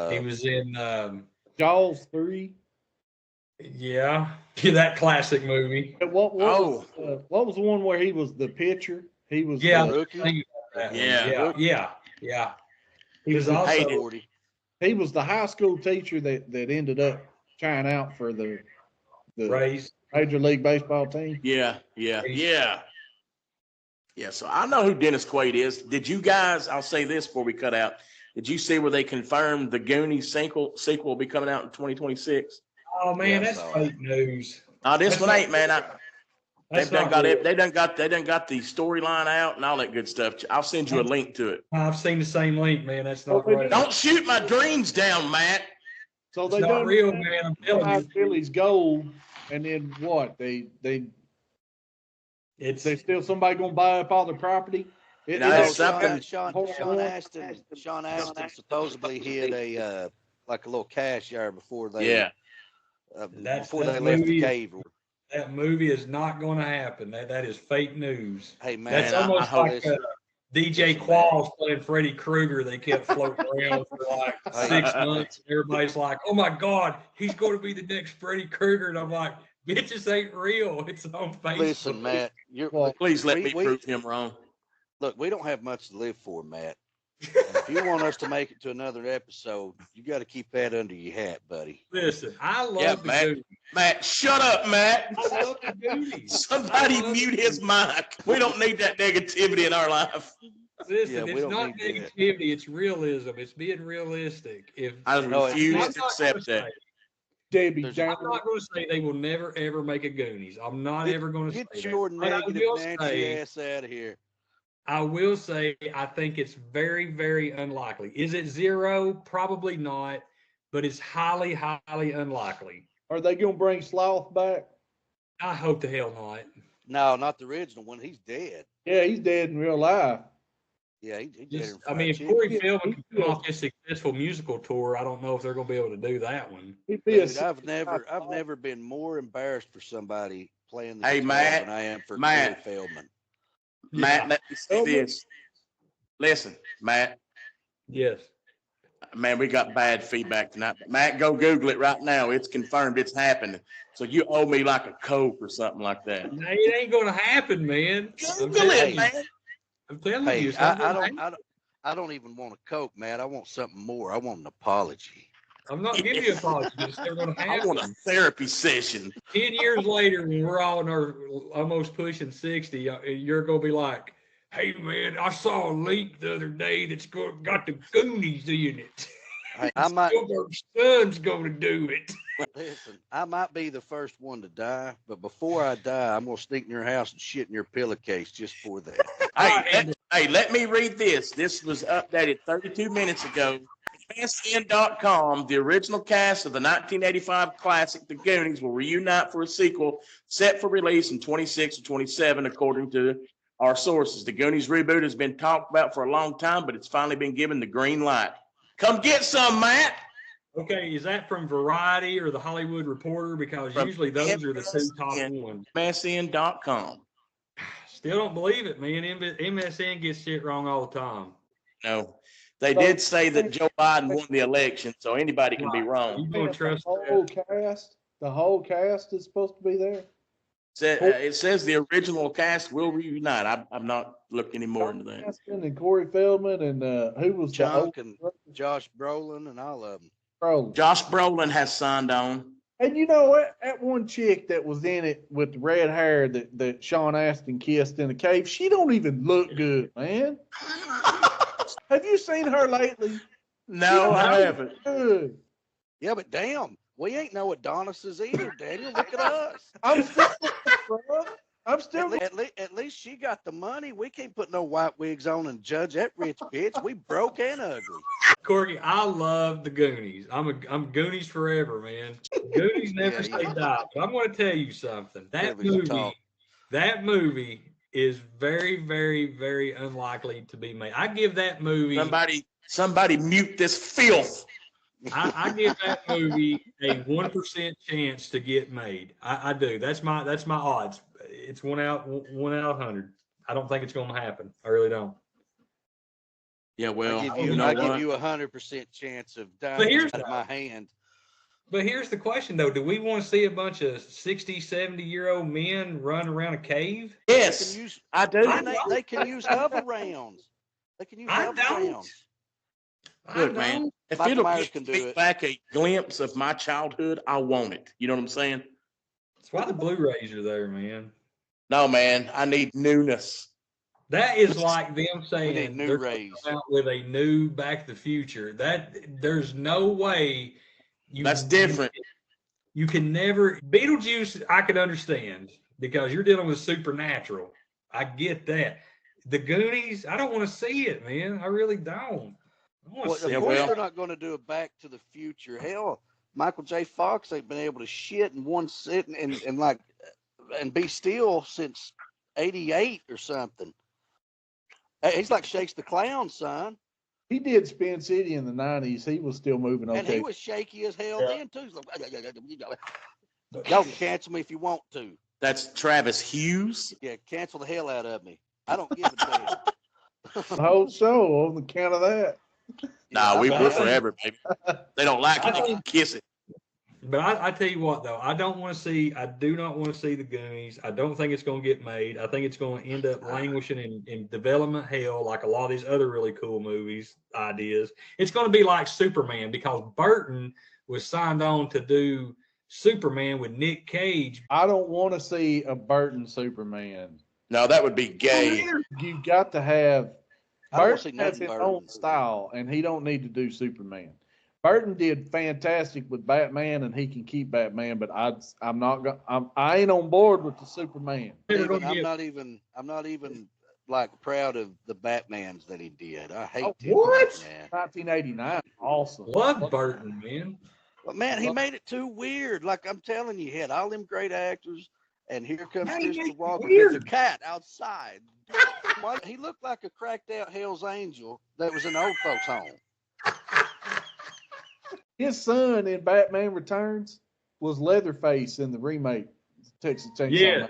Speaker 4: He was in
Speaker 3: Jaws 3.
Speaker 4: yeah, that classic movie.
Speaker 3: And what was the one where he was the pitcher? He was
Speaker 4: Yeah,
Speaker 5: Rookie.
Speaker 2: Yeah.
Speaker 4: yeah.
Speaker 3: He was
Speaker 4: also-
Speaker 2: hated.
Speaker 5: 40.
Speaker 3: He was the high school teacher that ended up trying out for the
Speaker 4: Rays.
Speaker 3: Major League Baseball team.
Speaker 2: Yeah. So I know who Dennis Quaid is. Did you guys? I'll say this before we cut out. Did you see where they confirmed the Goonies sequel will be coming out in 2026?
Speaker 4: Oh man,
Speaker 5: Yeah,
Speaker 4: that's
Speaker 5: so-
Speaker 4: fake news.
Speaker 2: Now this
Speaker 4: That's
Speaker 2: one
Speaker 4: not-
Speaker 2: ain't, man.
Speaker 4: That's
Speaker 2: They done
Speaker 4: not
Speaker 2: got
Speaker 4: real.
Speaker 2: it. They done got the storyline out and all that good stuff. I'll send you a link to it.
Speaker 4: I've seen the same link, man. That's not
Speaker 3: Oh,
Speaker 4: right.
Speaker 2: Don't shoot my dreams down, Matt.
Speaker 3: So
Speaker 4: It's
Speaker 3: they
Speaker 4: not
Speaker 3: done
Speaker 4: real, man. I'm telling you.
Speaker 3: Billy's gold, and then what? They
Speaker 4: It's
Speaker 3: still somebody gonna buy up all the property?
Speaker 2: No,
Speaker 5: No,
Speaker 2: it's something-
Speaker 5: Sean Astin supposedly hit a like a little cash yard before they
Speaker 4: That's-
Speaker 5: before
Speaker 4: that
Speaker 5: they left the
Speaker 4: movie-
Speaker 5: cave.
Speaker 4: that movie is not going to happen. That is fake news.
Speaker 5: Hey man,
Speaker 4: That's
Speaker 2: I
Speaker 4: almost
Speaker 2: hope
Speaker 4: like
Speaker 5: this-
Speaker 4: DJ
Speaker 5: listen,
Speaker 4: Qualls playing Freddy Krueger. They kept floating around for like
Speaker 5: Hey.
Speaker 4: 6 months. Everybody's like, "Oh my God, he's going to be the next Freddy Krueger," and I'm like, "Bitch, this ain't real. It's on Facebook."
Speaker 5: listen, Matt.
Speaker 2: Please let me
Speaker 5: we-
Speaker 2: prove him wrong.
Speaker 5: Look, we don't have much to live for, Matt. And if you want us to make it to another episode, you got to keep that under your hat, buddy.
Speaker 4: Listen, I love
Speaker 2: Yeah,
Speaker 4: the
Speaker 2: Matt.
Speaker 4: Goonies.
Speaker 2: Matt, shut up, Matt.
Speaker 4: I love the Goonies.
Speaker 2: Somebody
Speaker 4: I love
Speaker 2: mute
Speaker 4: the
Speaker 2: his mic. We don't need that negativity in our life.
Speaker 4: Listen,
Speaker 5: Yeah, we
Speaker 4: it's
Speaker 5: don't
Speaker 4: not
Speaker 5: need that.
Speaker 4: negativity. It's realism. It's being realistic.
Speaker 2: I
Speaker 5: No,
Speaker 2: refuse
Speaker 4: I'm
Speaker 2: to
Speaker 4: not gonna
Speaker 2: accept
Speaker 4: say-
Speaker 2: that.
Speaker 3: Debbie
Speaker 5: There's-
Speaker 3: Downer.
Speaker 4: I'm not going to say they will never ever make a Goonies. I'm not
Speaker 5: Get-
Speaker 4: ever going to say
Speaker 5: Get
Speaker 4: that.
Speaker 5: your
Speaker 4: But I
Speaker 5: negative
Speaker 4: will
Speaker 5: Nancy
Speaker 4: say-
Speaker 5: ass out of here.
Speaker 4: I will say I think it's very, very unlikely. Is it zero? Probably not, but it's highly, highly unlikely.
Speaker 3: Are they gonna bring Sloth back?
Speaker 4: I hope the hell not.
Speaker 5: No, not the original one. He's dead.
Speaker 3: Yeah, he's dead in real life.
Speaker 5: Yeah, he's dead.
Speaker 4: Just,
Speaker 5: in
Speaker 4: I mean, if
Speaker 5: fried chicken.
Speaker 4: Corey Feldman can come off this successful musical tour, I don't know if they're going to be able to do that one.
Speaker 3: He'd be a
Speaker 5: Dude, I've never been more embarrassed for somebody playing the
Speaker 2: Hey,
Speaker 5: guitar
Speaker 2: Matt,
Speaker 5: than I am for
Speaker 2: Matt.
Speaker 5: Corey Feldman.
Speaker 2: Matt,
Speaker 4: Yeah.
Speaker 2: let me say this. Listen, Matt,
Speaker 4: Yes.
Speaker 2: man, we got bad feedback tonight. Matt, go Google it right now. It's confirmed. It's happening. So you owe me like a Coke or something like that.
Speaker 4: No, it ain't going to happen, man. I'm
Speaker 2: Google
Speaker 4: telling
Speaker 2: it,
Speaker 4: you.
Speaker 2: man.
Speaker 4: I'm telling
Speaker 5: Hey,
Speaker 4: you. It's not
Speaker 5: I
Speaker 4: gonna happen.
Speaker 5: I don't even want a Coke, Matt. I want something more. I want an apology.
Speaker 4: I'm not giving you a apology. It's never going to
Speaker 2: I
Speaker 4: happen.
Speaker 2: want a therapy session.
Speaker 4: 10 years later, when we're all in our almost pushing 60, you're going to be like, "Hey, man, I saw a link the other day that's got the Goonies in it.
Speaker 5: Hey, I might
Speaker 4: Spielberg's son's going to do it."
Speaker 5: listen. I might be the first one to die, but before I die, I'm gonna sneak in your house and shit in your pillowcase just for that.
Speaker 2: Hey, let me read this. This was updated 32 minutes ago. ESPN.com, the original cast of the 1985 classic The Goonies will reunite for a sequel set for release in 26 or 27, according to our sources. The Goonies reboot has been talked about for a long time, but it's finally been given the green light. Come get some, Matt.
Speaker 4: Okay, is that from Variety or the Hollywood Reporter? Because
Speaker 2: From
Speaker 4: usually those are the two top
Speaker 2: MSN.
Speaker 4: ones.
Speaker 2: MSN.com.
Speaker 4: Still don't believe it, man. MSN gets shit wrong all the time.
Speaker 2: No, they did say that Joe Biden won the election, so anybody can be wrong.
Speaker 4: You gonna trust
Speaker 3: The whole cast is supposed to be there.
Speaker 2: It says the original cast will reunite. I've not looked any more into that.
Speaker 3: Astin and Corey Feldman and who was the
Speaker 5: Chunk
Speaker 3: old
Speaker 5: and Josh Brolin and all of them.
Speaker 3: Brolin.
Speaker 2: Josh Brolin has signed on.
Speaker 3: And you know what? That one chick that was in it with the red hair that Sean Astin kissed in the cave, she don't even look good, man. Have you seen her lately?
Speaker 2: No, I haven't.
Speaker 3: Good.
Speaker 5: Yeah, but damn, we ain't no Adonises either, Daniel. Look at us.
Speaker 3: I'm still, bro. I'm still.
Speaker 5: At least she got the money. We can't put no white wigs on and judge that rich bitch. We broke and ugly.
Speaker 4: Corky, I love the Goonies. I'm Goonies forever, man. Goonies never
Speaker 5: Yeah,
Speaker 4: say
Speaker 5: yeah.
Speaker 4: die. But I'm going to tell you something.
Speaker 5: Privilege to talk.
Speaker 4: That movie is very, very, very unlikely to be made. I give that movie.
Speaker 2: Somebody mute this filth.
Speaker 4: I give that movie a 1% chance to get made. I do. That's my odds. It's 1 out of 100. I don't think it's going to happen. I really don't.
Speaker 2: Yeah, well,
Speaker 5: I give you 100% chance of dying out of my hand.
Speaker 4: But here's the question, though. Do we want to see a bunch of 60, 70-year-old men run around a cave?
Speaker 2: Yes, I do.
Speaker 5: They can use hover rounds. They can use hover rounds.
Speaker 2: Look, man, if it'll get back a glimpse of my childhood, I want it. You know what I'm saying?
Speaker 4: That's why the Blu-rays are there, man.
Speaker 2: No, man, I need newness.
Speaker 4: That is like them saying
Speaker 5: new
Speaker 4: they're
Speaker 5: rays
Speaker 4: out with a new Back to the Future. There's no way.
Speaker 2: That's different.
Speaker 4: You can never. Beetlejuice, I can understand because you're dealing with supernatural. I get that. The Goonies, I don't want to see it, man. I really don't.
Speaker 5: Of course, they're not going to do a Back to the Future. Hell, Michael J. Fox ain't been able to shit in one sitting and be still since '88 or something. He's like Shakes the Clown, son.
Speaker 3: He did Spin City in the '90s. He was still moving okay.
Speaker 5: And he was shaky as hell then too. Y'all can cancel me if you want to.
Speaker 2: That's Travis Hughes.
Speaker 5: Yeah, cancel the hell out of me. I don't give a damn.
Speaker 3: The whole show on the count of that.
Speaker 2: Nah, we're forever, baby. They don't like it, they can kiss it.
Speaker 4: But I tell you what, though, I do not want to see the Goonies. I don't think it's going to get made. I think it's going to end up languishing in development hell like a lot of these other really cool movies ideas. It's going to be like Superman because Burton was signed on to do Superman with Nick Cage.
Speaker 3: I don't want to see a Burton Superman.
Speaker 2: No, that would be gay.
Speaker 3: You've got to have Burton has his own style, and he don't need to do Superman. Burton did fantastic with Batman, and he can keep Batman. But I ain't on board with the Superman.
Speaker 5: I'm not even like proud of the Batmans that he did. I hate him.
Speaker 4: What?
Speaker 3: 1989, awesome.
Speaker 4: Love Burton, man.
Speaker 5: But man, he made it too weird. Like I'm telling you, he had all them great actors, and here comes Christopher Walken with a cat outside. He looked like a cracked out Hell's Angel that was in old folks' home.
Speaker 3: His son in Batman Returns was Leatherface in the remake, Texas Chainsaw.
Speaker 4: Yeah,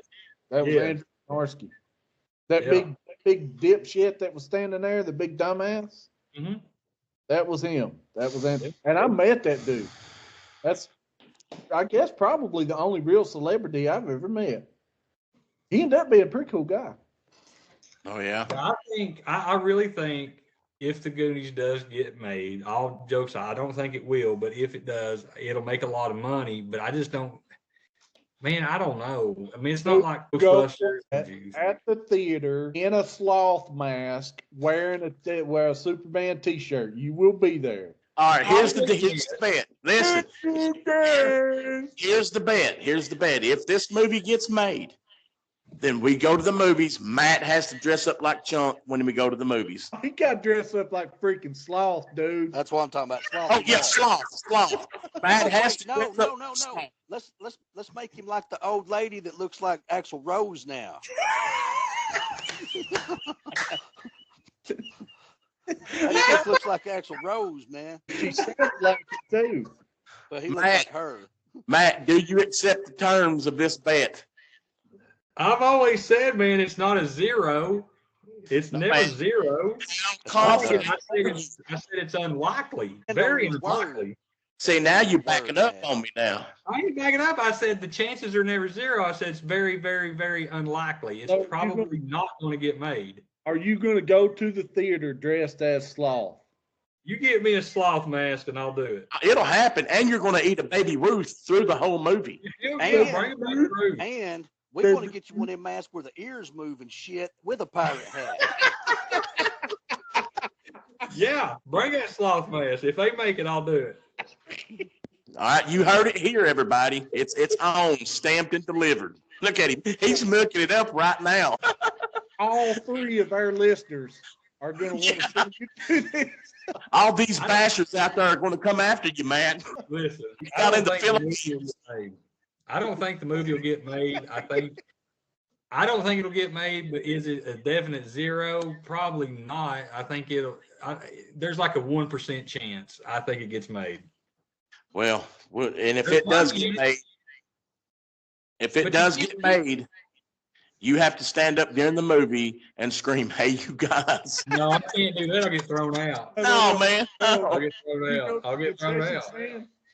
Speaker 3: that was Andrew Narsky. That big dipshit that was standing there, the big dumbass.
Speaker 4: Mm-hmm.
Speaker 3: That was him. That was Andrew. And I met that dude. That's, I guess, probably the only real celebrity I've ever met. He ended up being a pretty cool guy.
Speaker 2: Oh yeah.
Speaker 4: I really think if the Goonies does get made, all jokes aside, I don't think it will, but if it does, it'll make a lot of money. But I just don't. Man, I don't know. I mean, it's not like Ghostbusters.
Speaker 3: At the theater in a sloth mask, wearing a Superman T-shirt. You will be there.
Speaker 2: All right, here's the bet. Listen, here's the bet. If this movie gets made, then we go to the movies. Matt has to dress up like Chunk when we go to the movies.
Speaker 3: He got dressed up like freaking sloth, dude.
Speaker 5: That's what I'm talking about. Sloth.
Speaker 2: Oh yeah, sloth. Matt has to.
Speaker 5: No. Let's make him like the old lady that looks like Axl Rose now. He just looks like Axl Rose, man.
Speaker 3: She sounds like it too.
Speaker 5: But he looks like her.
Speaker 2: Matt, do you accept the terms of this bet?
Speaker 4: I've always said, man, it's not a zero. It's never zero. I said it's unlikely. Very unlikely.
Speaker 2: See, now you're backing up on me now.
Speaker 4: I ain't backing up. I said the chances are never zero. I said it's very, very, very unlikely. It's probably not going to get made.
Speaker 3: Are you going to go to the theater dressed as sloth?
Speaker 4: You get me a sloth mask and I'll do it.
Speaker 2: It'll happen, and you're going to eat a Baby Ruth through the whole movie.
Speaker 5: And we want to get you one of them masks where the ears move and shit with a pirate hat.
Speaker 4: Yeah, bring that sloth mask. If they make it, I'll do it.
Speaker 6: All right, you heard it here, everybody. It's on, stamped and delivered. Look at him. He's mooking it up right now.
Speaker 3: All three of our listeners are going to want to see you do this.
Speaker 6: All these bashers out there are going to come after you, man.
Speaker 4: Listen,
Speaker 6: Out in the
Speaker 4: think the movie
Speaker 6: Philippines.
Speaker 4: will get made. I don't think the movie will get made. I don't think it'll get made, but is it a definite zero? Probably not. I think there's like a 1% chance. I think it gets made.
Speaker 6: Well, and if it does get made, you have to stand up during the movie and scream, "Hey, you guys!"
Speaker 4: No, I can't do that. I'll get thrown out.
Speaker 6: No, man.
Speaker 4: I'll get thrown out. I'll get thrown out.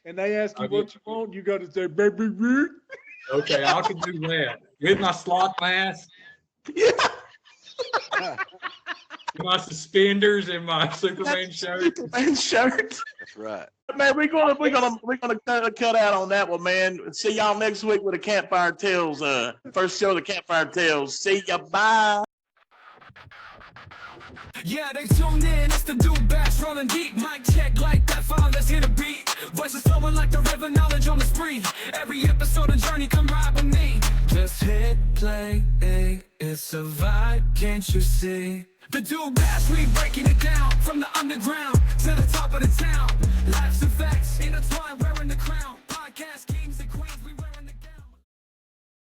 Speaker 3: And they ask you
Speaker 4: I'll
Speaker 3: what
Speaker 4: get-
Speaker 3: you want, you got to say, baby, baby.
Speaker 4: Okay, I can do that with my sloth mask,
Speaker 6: Yeah.
Speaker 4: my suspenders, and my Superman shirt.
Speaker 6: Superman shirt.
Speaker 5: That's right.
Speaker 6: Man, we're gonna cut out on that one, man. See y'all next week with the Campfire Tales. First show of the Campfire Tales. See ya. Bye.
Speaker 1: Yeah, they tuned in, it's the Dude Bash rolling deep. Mic check like that, fine, let's hit a beat. Voices flowing like the river, knowledge on the spree. Every episode of Journey, come ride with me. Just hit play, it's a vibe, can't you see? The Dude Bash, we breaking it down. From the underground to the top of the town. Live